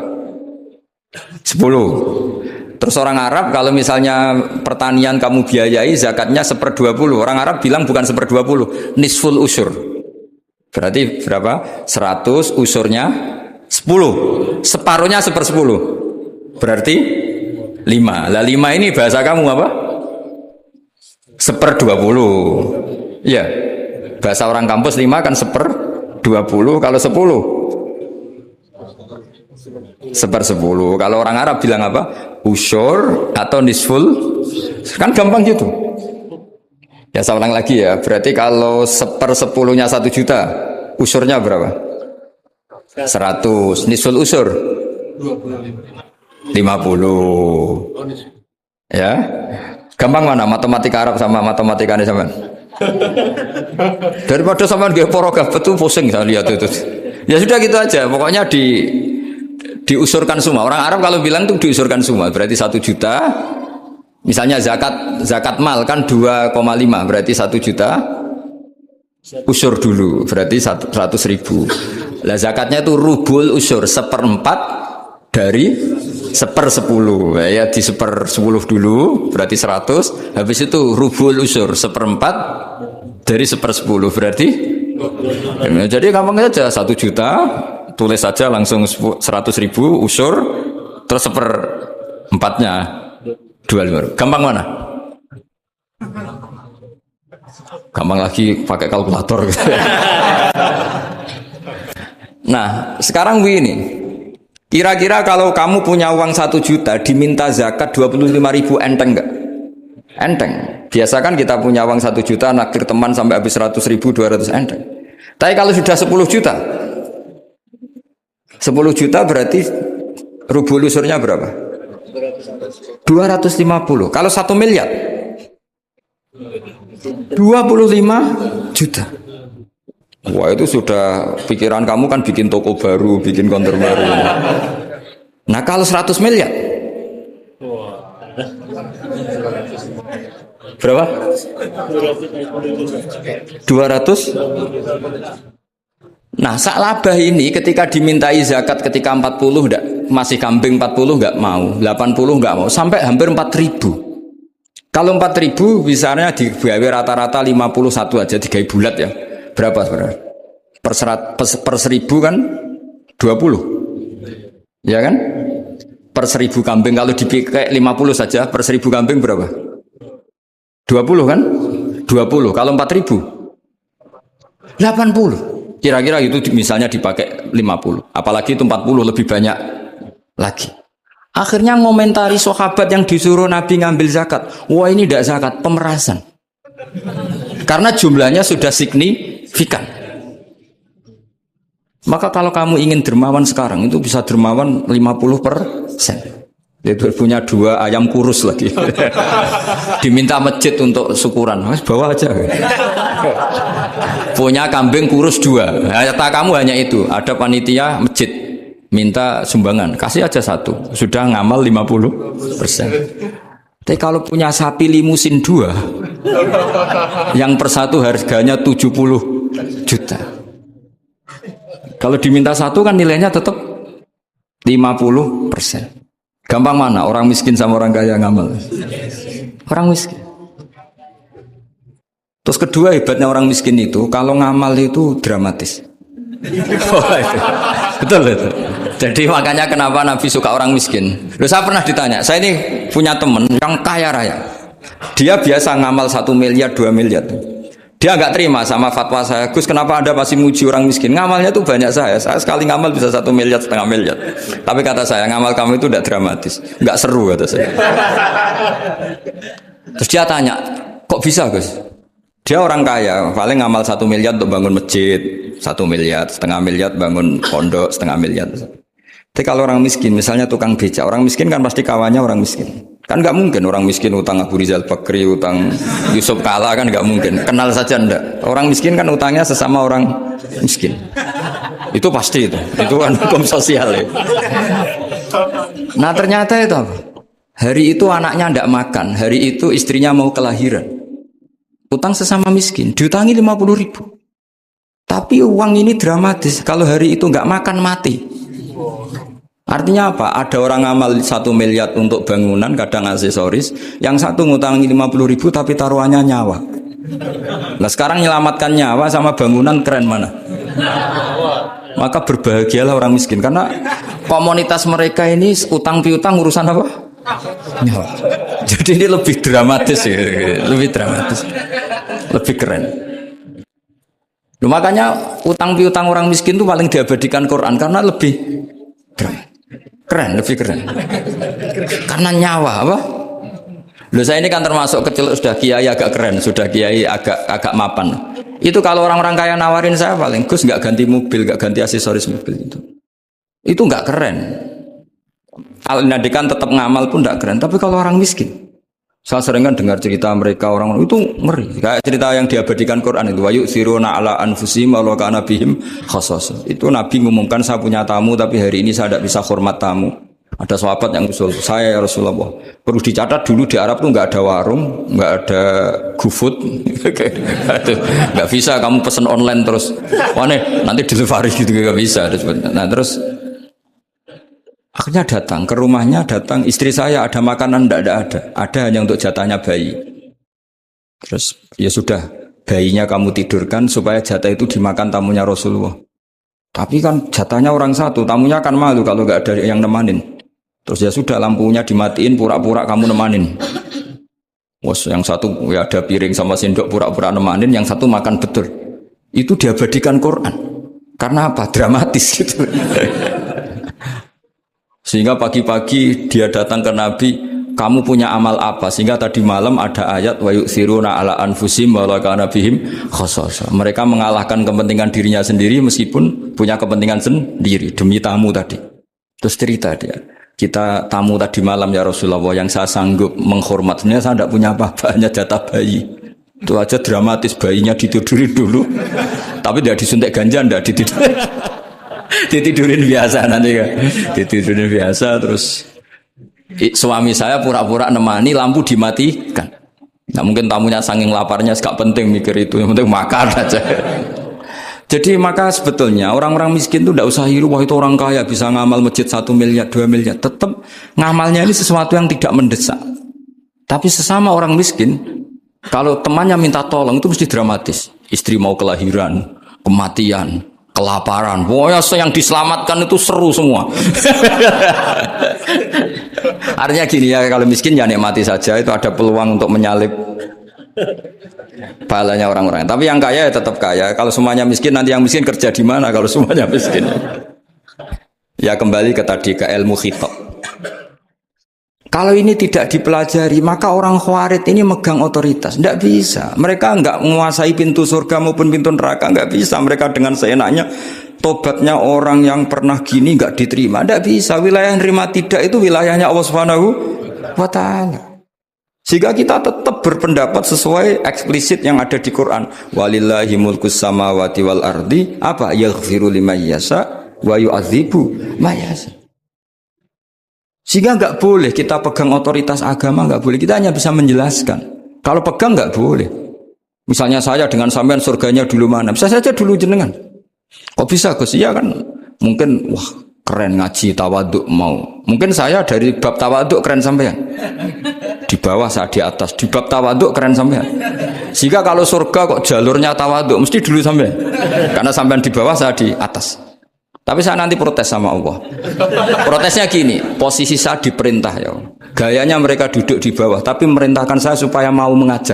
10. Terus orang Arab kalau misalnya pertanian kamu biayai zakatnya 1/20. Orang Arab bilang bukan 1/20, nisful usyur. Berarti berapa? 100 usurnya 10. Separuhnya 1/10. Berarti 5. Lah 5 ini bahasa kamu apa? 1/20. Iya. Bahasa orang kampus 5 kan 1/20. Kalau 10 1/10. Kalau orang Arab bilang apa? Usyur atau nisful. Kan gampang gitu. Ya saya ulang lagi ya. Berarti kalau 1/10-nya 1 juta, usurnya berapa? 100. Nisful usur 50. Ya. Gampang mana matematika Arab sama matematika ini sama? Daripada sama nggih porogaf betul pusing saya lihat itu. Ya sudah gitu aja. Pokoknya diusurkan semua. Orang Arab kalau bilang tuh diusurkan semua. Berarti 1 juta. Misalnya zakat mal kan 2,5 berarti 1 juta. Usur dulu berarti 100.000. Lah zakatnya itu rubul usur 1/4 dari 1/10. Ya di 1/10 dulu berarti 100. Habis itu rubul usur 1/4 dari 1/10 berarti. Jadi gampang saja 1 juta. Tulis saja langsung 100.000 usur terus 1/4-nya 25. Gampang mana? Gampang lagi pakai kalkulator. Nah, sekarang begini. Kira-kira kalau kamu punya uang 1 juta diminta zakat 25.000 enteng enggak? Enteng. Biasa kan kita punya uang 1 juta naktir teman sampai habis 100.000 200 enteng. Tapi kalau sudah 10 juta 10 juta berarti rubul usurnya berapa? 250. Kalau 1 miliar 25 juta. Wah, itu sudah pikiran kamu kan bikin toko baru, bikin konter baru. Nah, kalau 100 miliar berapa? 200. Nah, sak labah ini ketika dimintai zakat ketika 40 enggak, masih kambing 40 enggak mau, 80 enggak mau, sampai hampir 4.000. Kalau 4.000 misalnya digawe rata-rata 51 aja, digawe bulat ya. Berapa sebenarnya? Per 1.000 kan 20. Ya kan? Per 1.000 kambing kalau dipakai 50 saja, per 1.000 kambing berapa? 20 kan? 20. Kalau 4.000 80. Kira-kira itu misalnya dipakai 50. Apalagi itu 40 lebih banyak lagi. Akhirnya ngomentari sahabat yang disuruh Nabi ngambil zakat. Wah, ini tidak zakat, pemerasan. Karena jumlahnya sudah signifikan. Maka kalau kamu ingin dermawan sekarang, itu bisa dermawan 50%. Itu punya 2 ayam kurus lagi. Diminta masjid untuk syukuran. Mas, bawa aja. Punya kambing kurus 2. Kata kamu hanya itu. Ada panitia masjid. Minta sumbangan. Kasih aja 1. Sudah ngamal 50%. Tapi kalau punya sapi limusin 2, yang per 1 harganya 70 juta. Kalau diminta 1 kan nilainya tetap 50%. Gampang mana? Orang miskin sama orang kaya ngamal? Orang miskin. Terus kedua hebatnya orang miskin itu, kalau ngamal itu dramatis. Betul itu. Jadi makanya kenapa Nabi suka orang miskin. Loh, saya pernah ditanya, saya ini punya teman yang kaya raya. Dia biasa ngamal 1 miliar, 2 miliar. Dia nggak terima sama fatwa saya. Gus, kenapa Anda masih muji orang miskin? Ngamalnya tuh banyak saya. Saya sekali ngamal bisa 1 miliar, setengah miliar. Tapi kata saya, ngamal kamu itu tidak dramatis. Nggak seru kata saya. Terus dia tanya, kok bisa Gus? Dia orang kaya, paling ngamal 1 miliar untuk bangun masjid, 1 miliar, setengah miliar bangun pondok, setengah miliar. Tapi kalau orang miskin, misalnya tukang becak, orang miskin kan pasti kawannya orang miskin. Kan nggak mungkin orang miskin utang Abu Rizal Bakri, utang Yusuf Kala, kan nggak mungkin. Kenal saja ndak. Orang miskin kan utangnya sesama orang miskin. Itu pasti itu kan hukum sosial ya. Nah ternyata itu apa? Hari itu anaknya ndak makan, hari itu istrinya mau kelahiran. Utang sesama miskin, diutangi 50.000. Tapi uang ini dramatis. Kalau hari itu nggak makan mati. Artinya apa? Ada orang amal 1 miliar untuk bangunan, kadang aksesoris. Yang satu ngutangi 50.000 tapi taruhannya nyawa. Nah sekarang menyelamatkan nyawa sama bangunan keren mana? Maka berbahagialah orang miskin. Karena komunitas mereka ini utang piutang urusan apa? Nyawa. Jadi ini lebih dramatis ya. Lebih dramatis. Lebih keren. Loh, makanya utang piutang orang miskin itu paling diabadikan Quran. Karena lebih keren, lebih keren. Karena nyawa apa? Loh, saya ini kan termasuk kecil sudah kiai agak keren, sudah kiai agak mapan. Itu kalau orang-orang kaya nawarin saya paling Gus nggak ganti mobil, nggak ganti aksesoris mobil itu. Itu nggak keren. Al-Nadikan tetap ngamal pun nggak keren. Tapi kalau orang miskin, saya sering kan dengar cerita mereka orang itu ngeri. Kayak cerita yang diabadikan Quran itu, wa yu'thiruna ala anfusihim wa law kana bihim khassasah. Itu Nabi ngumumkan saya punya tamu tapi hari ini saya tidak bisa hormat tamu. Ada sahabat yang usul saya, ya Rasulullah. Perlu dicatat dulu di Arab tuh nggak ada warung, nggak ada GoFood, nggak bisa kamu pesen online terus. Wah nih, nanti delivery gitu nggak bisa. Nah terus akhirnya datang ke rumahnya, datang istri saya ada makanan ada hanya untuk jatahnya bayi. Terus ya sudah, bayinya kamu tidurkan supaya jatah itu dimakan tamunya Rasulullah. Tapi kan jatahnya orang satu, tamunya kan malu kalau nggak ada yang nemanin. Terus ya sudah, lampunya dimatiin, pura-pura kamu nemanin. Wos yang satu ya ada piring sama sendok pura-pura nemanin, yang satu makan betul. Itu diabadikan Quran. Karena apa? Dramatis gitu. Sehingga pagi-pagi dia datang ke Nabi, kamu punya amal apa? Sehingga tadi malam ada ayat wa yu'thiruna ala anfusihim wa law kana bihim khasasah. Mereka mengalahkan kepentingan dirinya sendiri meskipun punya kepentingan sendiri demi tamu tadi. Terus cerita dia, kita tamu tadi malam ya Rasulullah, yang saya sanggup menghormat, sebenarnya saya tidak punya apa-apa, hanya jatah bayi. Itu aja dramatis, bayinya ditidurin dulu. Tapi tidak disuntik ganja, tidak ditidurin. Ditidurin biasa nanti kan. Ditidurin biasa, terus suami saya pura-pura nemani, lampu dimatikan. Nah, mungkin tamunya saking laparnya gak penting mikir itu, yang penting makan aja. Jadi maka sebetulnya orang-orang miskin itu tidak usah hiru, wah itu orang kaya bisa ngamal masjid 1 miliar, 2 miliar. Tetap ngamalnya ini sesuatu yang tidak mendesak. Tapi sesama orang miskin, kalau temannya minta tolong itu mesti dramatis. Istri mau kelahiran, kematian, kelaparan. Pokoknya yang diselamatkan itu seru semua. Artinya gini ya, kalau miskin ya nikmati saja, itu ada peluang untuk menyalip pahalanya orang-orang. Tapi yang kaya ya tetap kaya. Kalau semuanya miskin, nanti yang miskin kerja di mana kalau semuanya miskin? Ya kembali ke tadi, ke ilmu khitab. Kalau ini tidak dipelajari, maka orang khawarid ini megang otoritas. Tidak bisa. Mereka enggak menguasai pintu surga maupun pintu neraka. Enggak bisa. Mereka dengan seenaknya, tobatnya orang yang pernah gini enggak diterima. Tidak bisa. Wilayah yang nerima tidak itu wilayahnya Allah Subhanahu wa Ta'ala. Sehingga kita tetap berpendapat sesuai eksplisit yang ada di Quran. Walillahi mulkus samawati wal ardi. Apa? Yaghfiru liman yasha wa yu'adzibu man yasha. Sehingga enggak boleh kita pegang otoritas agama, enggak boleh. Kita hanya bisa menjelaskan. Kalau pegang enggak boleh. Misalnya saya dengan sampean surganya dulu mana? Bisa saja dulu jenengan. Kok bisa Gus? Iya kan? Mungkin wah keren ngaji tawaduk mau. Mungkin saya dari bab tawaduk keren sampean. Di bawah saya di atas. Di bab tawaduk keren sampean. Jika kalau surga kok jalurnya tawaduk mesti dulu sampean. Karena sampean di bawah saya di atas. Tapi saya nanti protes sama Allah. Protesnya gini, posisi saya diperintah ya. Gayanya mereka duduk di bawah, tapi merintahkan saya supaya mau mengajar.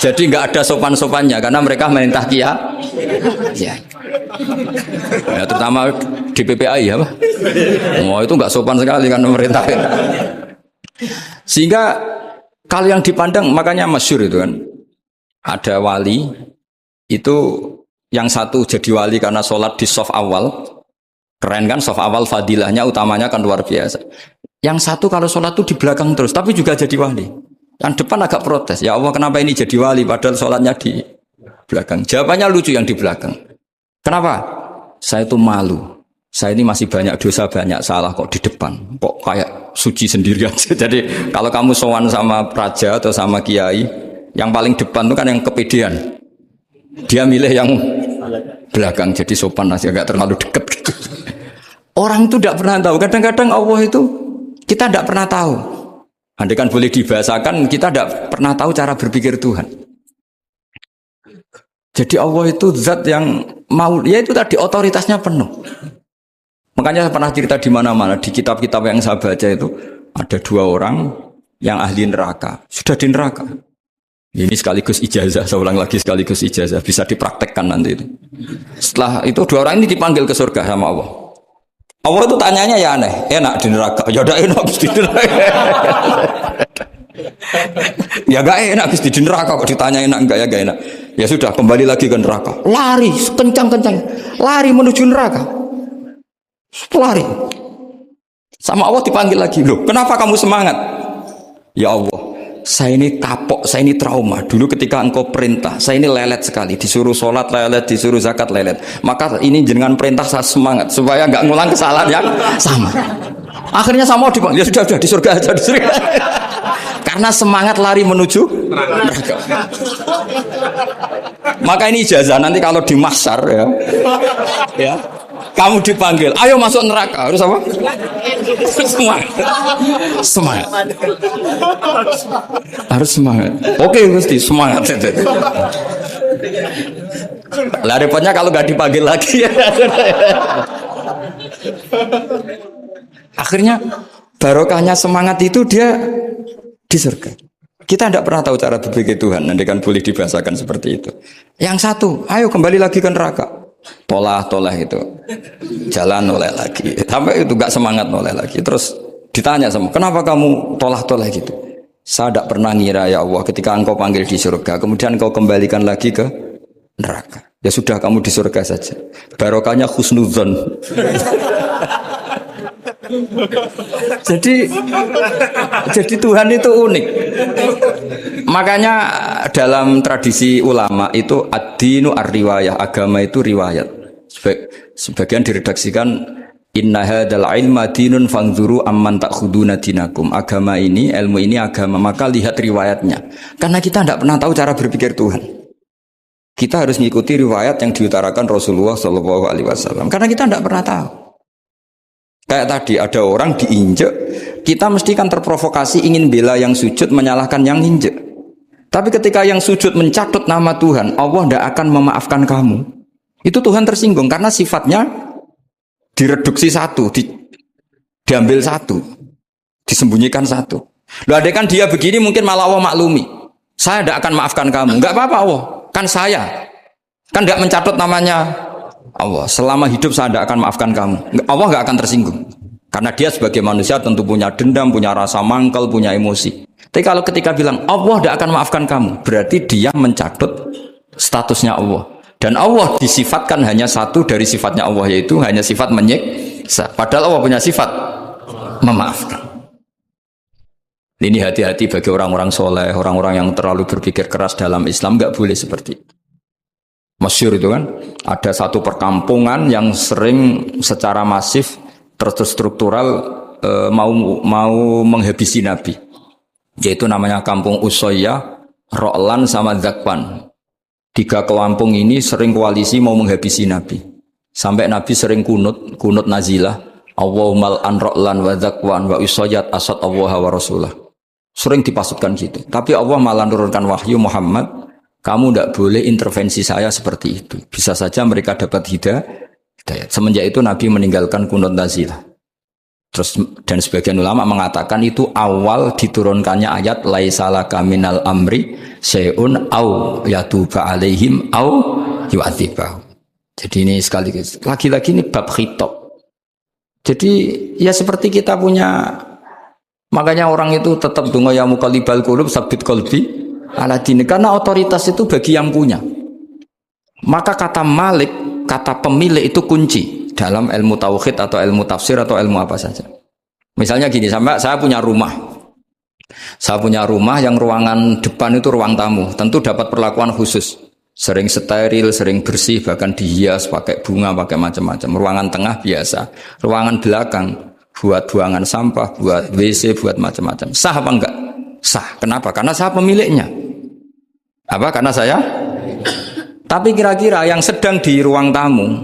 Jadi nggak ada sopan-sopannya karena mereka merintah ya. Ya terutama di PPAI ya, Pak. Oh itu nggak sopan sekali kan merintah. Sehingga kalau yang dipandang makanya masyhur itu kan. Ada wali itu yang satu jadi wali karena sholat di shaf awal, keren kan, shaf awal fadilahnya utamanya kan luar biasa. Yang satu kalau sholat itu di belakang terus, tapi juga jadi wali. Yang depan agak protes, ya Allah kenapa ini jadi wali padahal sholatnya di belakang. Jawabannya lucu yang di belakang. Kenapa? Saya itu malu. Saya ini masih banyak dosa, banyak salah kok di depan. Kok kayak suci sendirian. Jadi kalau kamu sowan sama raja atau sama kiai, yang paling depan itu kan yang kepedean. Dia milih yang belakang jadi sopan aja, agak terlalu dekat gitu. Orang itu tidak pernah tahu. Kadang-kadang Allah itu kita tidak pernah tahu. Andai kan boleh dibahasakan, kita tidak pernah tahu cara berpikir Tuhan. Jadi Allah itu zat yang mau, ya itu tadi otoritasnya penuh. Makanya saya pernah cerita di mana-mana di kitab-kitab yang saya baca itu ada 2 orang yang ahli neraka, sudah di neraka. Ini sekaligus ijazah, saya ulang lagi sekaligus ijazah, bisa dipraktekkan nanti itu. Setelah itu 2 orang ini dipanggil ke surga sama Allah. Allah itu tanyanya ya aneh, enak di neraka, ya udah enak di neraka. Ya gak enak di neraka kok ditanya enak enggak ya gak enak. Ya sudah kembali lagi ke neraka, lari kencang-kencang, lari menuju neraka, lari. Sama Allah dipanggil lagi, loh kenapa kamu semangat? Ya Allah, saya ini kapok, saya ini trauma. Dulu ketika engkau perintah, saya ini lelet sekali. Disuruh sholat lelet, disuruh zakat lelet. Maka ini jenengan perintah saya semangat supaya nggak ngulang kesalahan yang sama. Akhirnya sama dipanggil, ya sudah di surga aja, di surga. Karena semangat lari menuju neraka. Maka ini ijazah nanti kalau di mahsyar ya, kamu dipanggil, ayo masuk neraka, harus apa? Semangat. Harus semangat. Oke, Gusti, semangat. Lah repotnya kalau nggak dipanggil lagi. Akhirnya barokahnya semangat itu dia di surga. Kita tidak pernah tahu cara berpikir Tuhan, nanti kan boleh dibahasakan seperti itu. Yang satu, ayo kembali lagi ke neraka. Tolah itu. Jalan noleh lagi. Sampai itu gak semangat noleh lagi. Terus ditanya sama, kenapa kamu tolah gitu? Saya tidak pernah ngira ya Allah ketika engkau panggil di surga, kemudian engkau kembalikan lagi ke neraka. Ya sudah kamu di surga saja. Barokahnya husnudzon. Jadi Tuhan itu unik. Makanya dalam tradisi ulama itu ad-dinu ar-riwayah, agama itu riwayat. Sebagian diredaksikan inna hadzal ilma dinun fanzuru amman ta'khuduna dinakum. Agama ini, ilmu ini agama, maka lihat riwayatnya. Karena kita tidak pernah tahu cara berpikir Tuhan. Kita harus mengikuti riwayat yang diutarakan Rasulullah SAW. Karena kita tidak pernah tahu. Kayak tadi ada orang diinjek, kita mesti kan terprovokasi ingin bela yang sujud menyalahkan yang injek. Tapi ketika yang sujud mencatut nama Tuhan, Allah tidak akan memaafkan kamu. Itu Tuhan tersinggung karena sifatnya direduksi satu, diambil satu, disembunyikan satu. Loh, ada kan dia begini mungkin malah Allah maklumi. Saya tidak akan maafkan kamu. Enggak apa-apa Allah. Kan saya, kan tidak mencatut namanya Allah. Selama hidup saya tidak akan maafkan kamu. Allah nggak akan tersinggung. Karena dia sebagai manusia tentu punya dendam, punya rasa mangkel, punya emosi. Tapi kalau ketika bilang Allah tidak akan maafkan kamu, berarti dia mencatut statusnya Allah. Dan Allah disifatkan hanya satu dari sifatnya Allah, yaitu hanya sifat menyiksa. Padahal Allah punya sifat memaafkan. Ini hati-hati bagi orang-orang soleh, orang-orang yang terlalu berpikir keras dalam Islam, nggak boleh seperti itu. Masyhur itu kan, ada satu perkampungan yang sering secara masif terstruktural mau menghabisi Nabi, yaitu namanya kampung Usoyyah, Ro'lan sama Zakwan. 3 kampung ini sering koalisi mau menghabisi Nabi, sampai Nabi sering kunut nazilah, Allahumma an Ro'lan wa Zakwan wa Usoyyat asad Allah wa Rasulah. Sering dipasutkan gitu. Tapi Allah malah menurunkan wahyu, Muhammad, kamu tidak boleh intervensi saya seperti itu. Bisa saja mereka dapat hidayah. Semenjak itu Nabi meninggalkan kunut nazilah. Terus dan sebagian ulama mengatakan itu awal diturunkannya ayat laisalaka minal amri syai'un au yatuba alaihim au yu'adzibahum. Jadi ini sekali lagi-lagi ini bab khitab. Jadi ya seperti kita punya. Makanya orang itu tetap donga ya muqallibal qulub sabit qalbi ala dini, karena otoritas itu bagi yang punya. Maka kata malik, kata pemilik itu kunci dalam ilmu tauhid atau ilmu tafsir atau ilmu apa saja. Misalnya gini, sampai saya punya rumah. Saya punya rumah yang ruangan depan itu ruang tamu, tentu dapat perlakuan khusus. Sering steril, sering bersih, bahkan dihias pakai bunga, pakai macam-macam. Ruangan tengah biasa, ruangan belakang buat buangan sampah, buat WC, buat macam-macam. Sah apa enggak? Sah. Kenapa? Karena saya pemiliknya. Apa? Karena saya? Tapi kira-kira yang sedang di ruang tamu,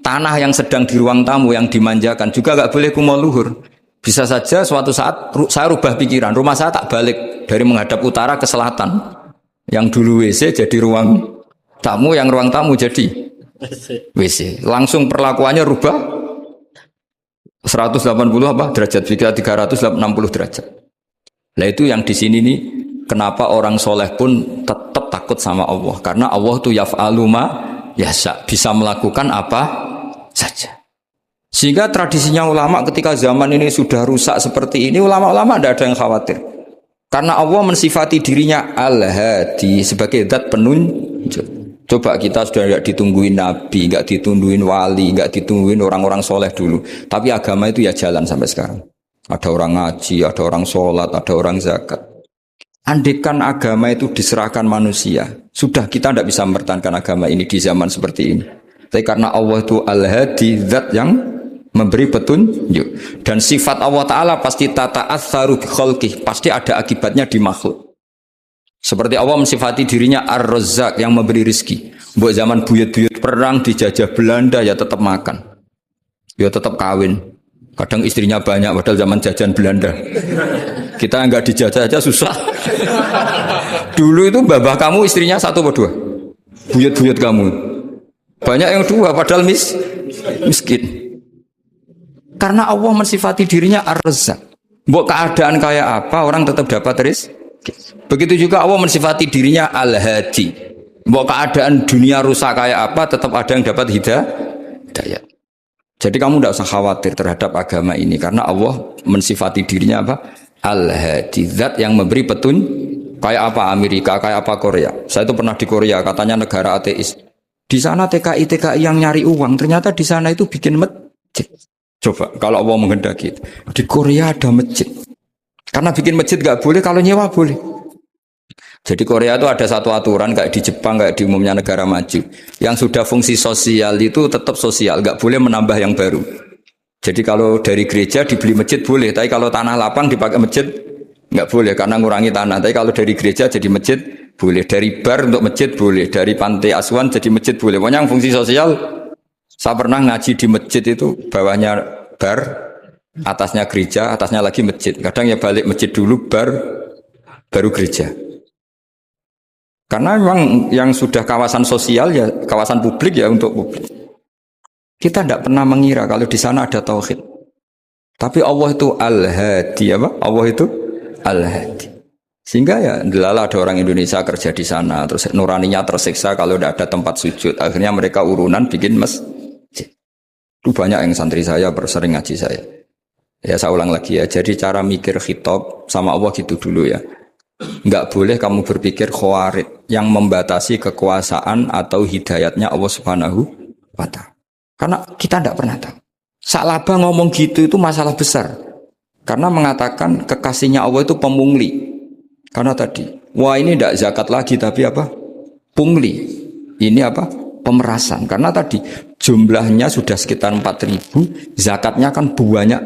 tanah yang sedang di ruang tamu yang dimanjakan juga enggak boleh kumo luhur. Bisa saja suatu saat saya rubah pikiran, rumah saya tak balik dari menghadap utara ke selatan. Yang dulu WC jadi ruang tamu, yang ruang tamu jadi WC. Langsung perlakuannya rubah 180 apa derajat, jika 360 derajat. Nah itu yang di sini nih, kenapa orang soleh pun tetap takut sama Allah, karena Allah tuh yaf'alu ma yasha, bisa melakukan apa saja. Sehingga tradisinya ulama ketika zaman ini sudah rusak seperti ini, ulama-ulama tidak ada yang khawatir, karena Allah mensifati dirinya al-hadi sebagai zat penunjuk. Coba kita sudah tidak ditungguin nabi, nggak ditungguin wali, nggak ditungguin orang-orang soleh dulu. Tapi agama itu ya jalan sampai sekarang. Ada orang ngaji, ada orang sholat, ada orang zakat. Andaikan agama itu diserahkan manusia, sudah kita tidak bisa mempertahankan agama ini di zaman seperti ini. Tapi karena Allah itu al-hadi, zat yang memberi petunjuk. Dan sifat Allah Ta'ala pasti tata'atsaru bi khalqih, pasti ada akibatnya di makhluk. Seperti Allah mensifati dirinya Ar-Razzaq yang memberi rizki. Buat zaman buyut-buyut perang dijajah Belanda ya tetap makan, ya tetap kawin. Kadang istrinya banyak padahal zaman jajan Belanda. Kita enggak dijajah aja susah. Dulu itu babah kamu istrinya 1 atau 2? Buyut-buyut kamu banyak yang 2 padahal miskin. Karena Allah mensifati dirinya Ar-Razzaq. Mbok keadaan kayak apa orang tetap dapat rezeki. Begitu juga Allah mensifati dirinya Al-Hadi. Mbok keadaan dunia rusak kayak apa tetap ada yang dapat hidayah. Jadi kamu tidak usah khawatir terhadap agama ini karena Allah mensifati dirinya apa? Al-Hadi, zat yang memberi kayak apa Amerika, kayak apa Korea. Saya itu pernah di Korea, katanya negara ateis. Di sana TKI yang nyari uang, ternyata di sana itu bikin masjid. Coba kalau Allah menghendaki, di Korea ada masjid. Karena bikin masjid gak boleh, kalau nyewa boleh. Jadi Korea itu ada satu aturan kayak di Jepang, kayak di umumnya negara maju. Yang sudah fungsi sosial itu tetap sosial, gak boleh menambah yang baru. Jadi kalau dari gereja dibeli masjid boleh, tapi kalau tanah lapang dipakai masjid nggak boleh karena ngurangi tanah. Tapi kalau dari gereja jadi masjid boleh, dari bar untuk masjid boleh, dari pantai asuhan jadi masjid boleh. Pokoknya yang fungsi sosial. Saya pernah ngaji di masjid itu bawahnya bar, atasnya gereja, atasnya lagi masjid. Kadang ya balik masjid dulu, bar, baru gereja. Karena memang yang sudah kawasan sosial ya kawasan publik ya untuk publik. Kita tidak pernah mengira kalau di sana ada tauhid. Tapi Allah itu Al-Hadi apa? Allah itu Al-Hadi. Sehingga ya delala ada orang Indonesia kerja di sana terus nuraninya tersiksa kalau tidak ada tempat sujud. Akhirnya mereka urunan bikin masjid. Itu banyak yang santri saya bersering ngaji saya. Ya saya ulang lagi ya. Jadi cara mikir khitab sama Allah gitu dulu ya. Enggak boleh kamu berpikir khawarid yang membatasi kekuasaan atau hidayatnya Allah Subhanahu wa ta'ala. Karena kita tidak pernah tahu. Sa'labah ngomong gitu itu masalah besar. Karena mengatakan kekasihnya Allah itu pemungli. Karena tadi, wah ini tidak zakat lagi tapi apa? Pungli. Ini apa? Pemerasan. Karena tadi jumlahnya sudah sekitar 4.000, zakatnya kan banyak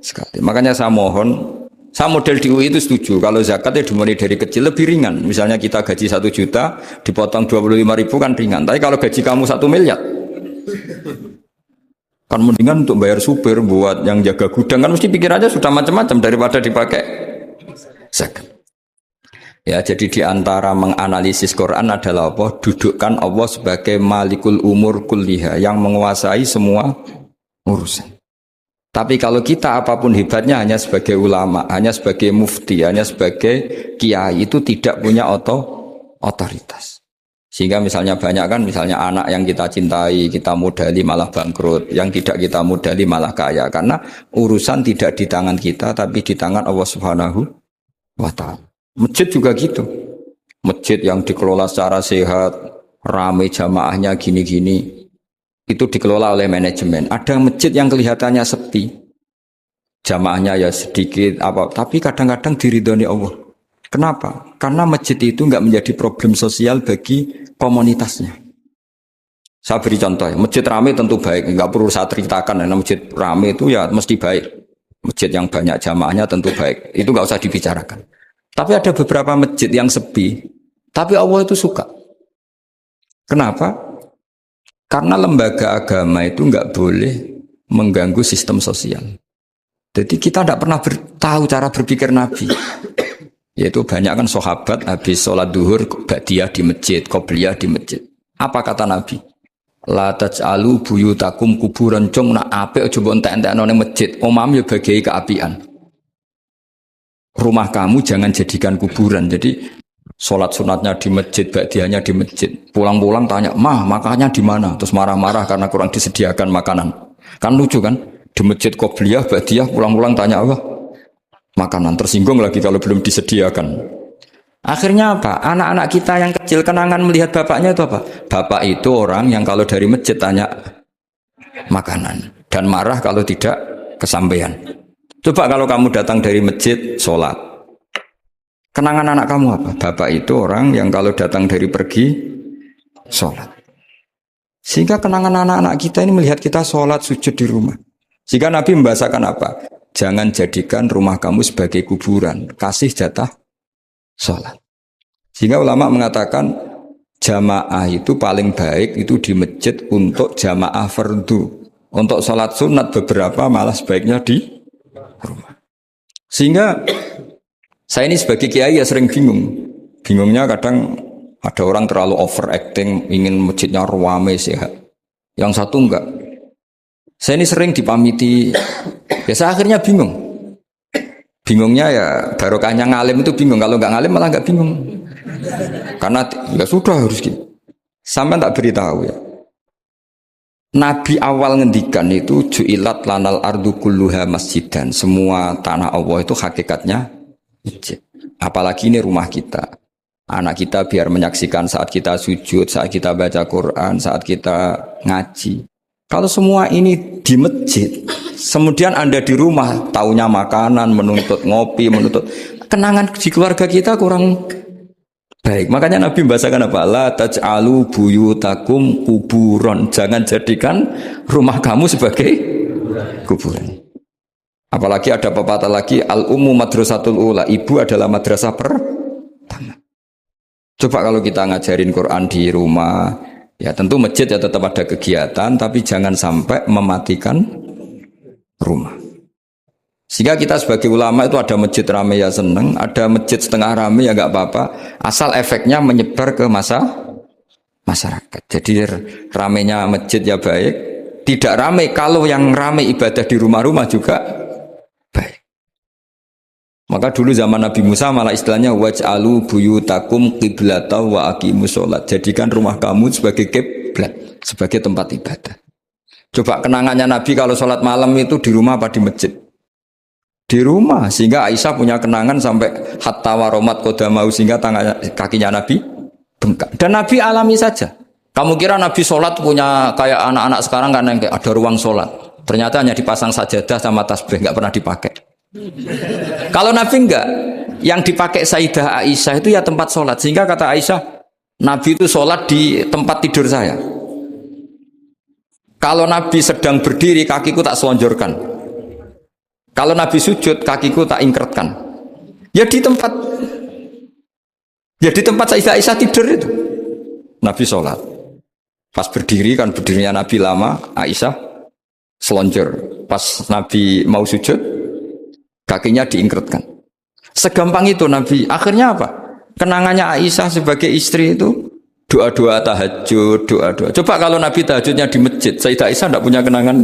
sekali. Makanya saya mohon, saya model di UI itu setuju. Kalau zakatnya dimulai dari kecil lebih ringan. Misalnya kita gaji 1 juta, dipotong 25.000 kan ringan. Tapi kalau gaji kamu 1 miliar, kan mendingan untuk bayar supir buat yang jaga gudang kan mesti pikir aja sudah macam-macam daripada dipakai zakat. Ya, jadi di antara menganalisis Quran adalah apa? Dudukkan Allah sebagai Malikul Umur Kulliha yang menguasai semua urusan. Tapi kalau kita apapun hebatnya hanya sebagai ulama, hanya sebagai mufti, hanya sebagai kiai itu tidak punya otoritas. Sehingga misalnya banyak kan misalnya anak yang kita cintai, kita modali malah bangkrut, yang tidak kita modali malah kaya karena urusan tidak di tangan kita tapi di tangan Allah Subhanahu wa ta'ala. Masjid juga gitu. Masjid yang dikelola secara sehat, ramai jamaahnya gini-gini, itu dikelola oleh manajemen. Ada masjid yang kelihatannya sepi, jamaahnya ya sedikit, tapi kadang-kadang diridhoni Allah. Kenapa? Karena masjid itu nggak menjadi problem sosial bagi komunitasnya. Saya beri contoh, masjid ramai tentu baik, nggak perlu saya ceritakan. Karena masjid ramai itu ya mesti baik. Masjid yang banyak jamaahnya tentu baik, itu nggak usah dibicarakan. Tapi ada beberapa masjid yang sepi, tapi Allah itu suka. Kenapa? Karena lembaga agama itu nggak boleh mengganggu sistem sosial. Jadi kita tidak pernah tahu cara berpikir Nabi. Yaitu banyak kan sahabat habis sholat duhur ba'diyah di masjid, qobliyah di masjid. Apa kata Nabi? La taj'alu buyutakum kuburan cung nak apik aja mbok entek-entekno ning masjid. Omam ya bagai keapian. Rumah kamu jangan jadikan kuburan. Jadi sholat sunatnya di masjid, ba'diyahnya di masjid. Pulang-pulang tanya, "Mah, makannya di mana?" Terus marah-marah karena kurang disediakan makanan. Kan lucu kan? Di masjid qobliyah, ba'diyah pulang-pulang tanya apa? Makanan. Tersinggung lagi kalau belum disediakan. Akhirnya apa? Anak-anak kita yang kecil kenangan melihat bapaknya itu apa? Bapak itu orang yang kalau dari masjid tanya makanan dan marah kalau tidak kesampaian. Coba kalau kamu datang dari masjid sholat, kenangan anak kamu apa? Bapak itu orang yang kalau datang dari pergi sholat. Sehingga kenangan anak-anak kita ini melihat kita sholat sujud di rumah. Sehingga Nabi membahasakan apa? Jangan jadikan rumah kamu sebagai kuburan. Kasih jatah sholat. Sehingga ulama mengatakan jamaah itu paling baik itu di masjid untuk jamaah fardu. Untuk sholat sunat beberapa malah sebaiknya di rumah. Sehingga saya ini sebagai kiai ya sering bingung. Bingungnya kadang ada orang terlalu overacting, ingin masjidnya ramai sehat. Yang satu enggak. Saya ini sering dipamiti. Ya saya akhirnya bingung. Bingungnya ya barokahnya ngalim itu bingung. Kalau nggak ngalim malah nggak bingung. Karena ya sudah harus gitu. Sampai tak beritahu ya. Nabi awal ngendikan itu ju'ilat lanal ardu kulluha masjidan. Semua tanah Allah itu hakikatnya masjid. Apalagi ini rumah kita. Anak kita biar menyaksikan saat kita sujud, saat kita baca Quran, saat kita ngaji. Kalau semua ini di masjid, kemudian Anda di rumah, taunya makanan, menuntut ngopi, menuntut kenangan di keluarga kita kurang baik. Makanya Nabi membahasakan apa? La taj'alu buyutakum kuburon. Jangan jadikan rumah kamu sebagai kuburan. Apalagi ada pepatah lagi, al-ummu madrasatul ula. Ibu adalah madrasah pertama. Coba kalau kita ngajarin Quran di rumah, ya tentu masjid ya tetap ada kegiatan, tapi jangan sampai mematikan rumah. Sehingga kita sebagai ulama itu ada masjid rame ya seneng, ada masjid setengah rame ya nggak apa-apa, asal efeknya menyebar ke masyarakat. Jadi ramenya masjid ya baik, tidak rame kalau yang rame ibadah di rumah-rumah juga baik. Maka dulu zaman Nabi Musa malah istilahnya waj'alu buyutakum qiblata wa aqimus sholat. Jadikan rumah kamu sebagai kiblat, sebagai tempat ibadah. Coba kenangannya Nabi kalau sholat malam itu di rumah apa di masjid? Di rumah, sehingga Aisyah punya kenangan sampai hatta waromat qodamau, sehingga kakinya Nabi bengkak. Dan Nabi alami saja. Kamu kira Nabi sholat punya kayak anak-anak sekarang kan yang ada ruang sholat. Ternyata hanya dipasang sajadah sama tasbih, nggak pernah dipakai. Kalau Nabi enggak, yang dipakai Sayyidah Aisyah itu ya tempat sholat. Sehingga kata Aisyah, Nabi itu sholat di tempat tidur saya. Kalau Nabi sedang berdiri, kakiku tak selonjorkan. Kalau Nabi sujud, kakiku tak ingkretkan. Ya di tempat Sayyidah Aisyah tidur itu. Nabi sholat. Pas berdiri kan berdirinya Nabi lama, Aisyah selonjor. Pas Nabi mau sujud, kakinya diingkretkan. Segampang itu Nabi. Akhirnya apa? Kenangannya Aisyah sebagai istri itu doa-doa tahajud, doa-doa. Coba kalau Nabi tahajudnya di masjid, Sayyidah Aisyah tidak punya kenangan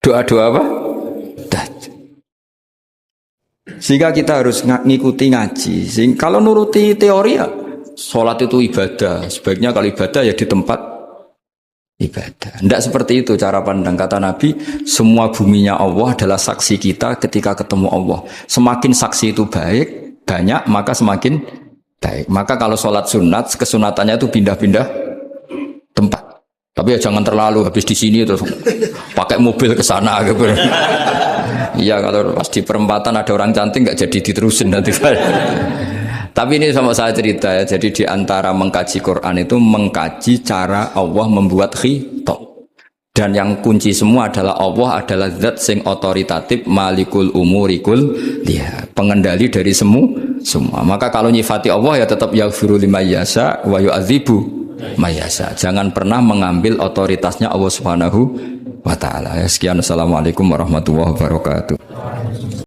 doa-doa apa? Tahajud. Sehingga kita harus ngikuti ngaji. Kalau nuruti teori ya, sholat itu ibadah. Sebaiknya kalau ibadah ya di tempat ibadah. Tidak seperti itu cara pandang. Kata Nabi, semua buminya Allah adalah saksi kita ketika ketemu Allah. Semakin saksi itu baik, banyak, maka semakin baik. Maka kalau sholat sunat, kesunatannya itu pindah-pindah tempat. Tapi ya jangan terlalu habis di sini terus pakai mobil ke sana gitu. Iya, kalau pas di perempatan ada orang cantik nggak jadi diterusin nanti. Tapi ini sama saya cerita ya. Jadi di antara mengkaji Quran itu mengkaji cara Allah membuat khitab. Dan yang kunci semua adalah Allah adalah zat sing otoritatif, malikul umurikul dia, pengendali dari semua. Maka kalau nyifati Allah ya tetap yaghfiru liman yasha wa yu'adzibu may yasha. Jangan pernah mengambil otoritasnya Allah Subhanahu wa taala. Sekian, assalamualaikum warahmatullahi wabarakatuh.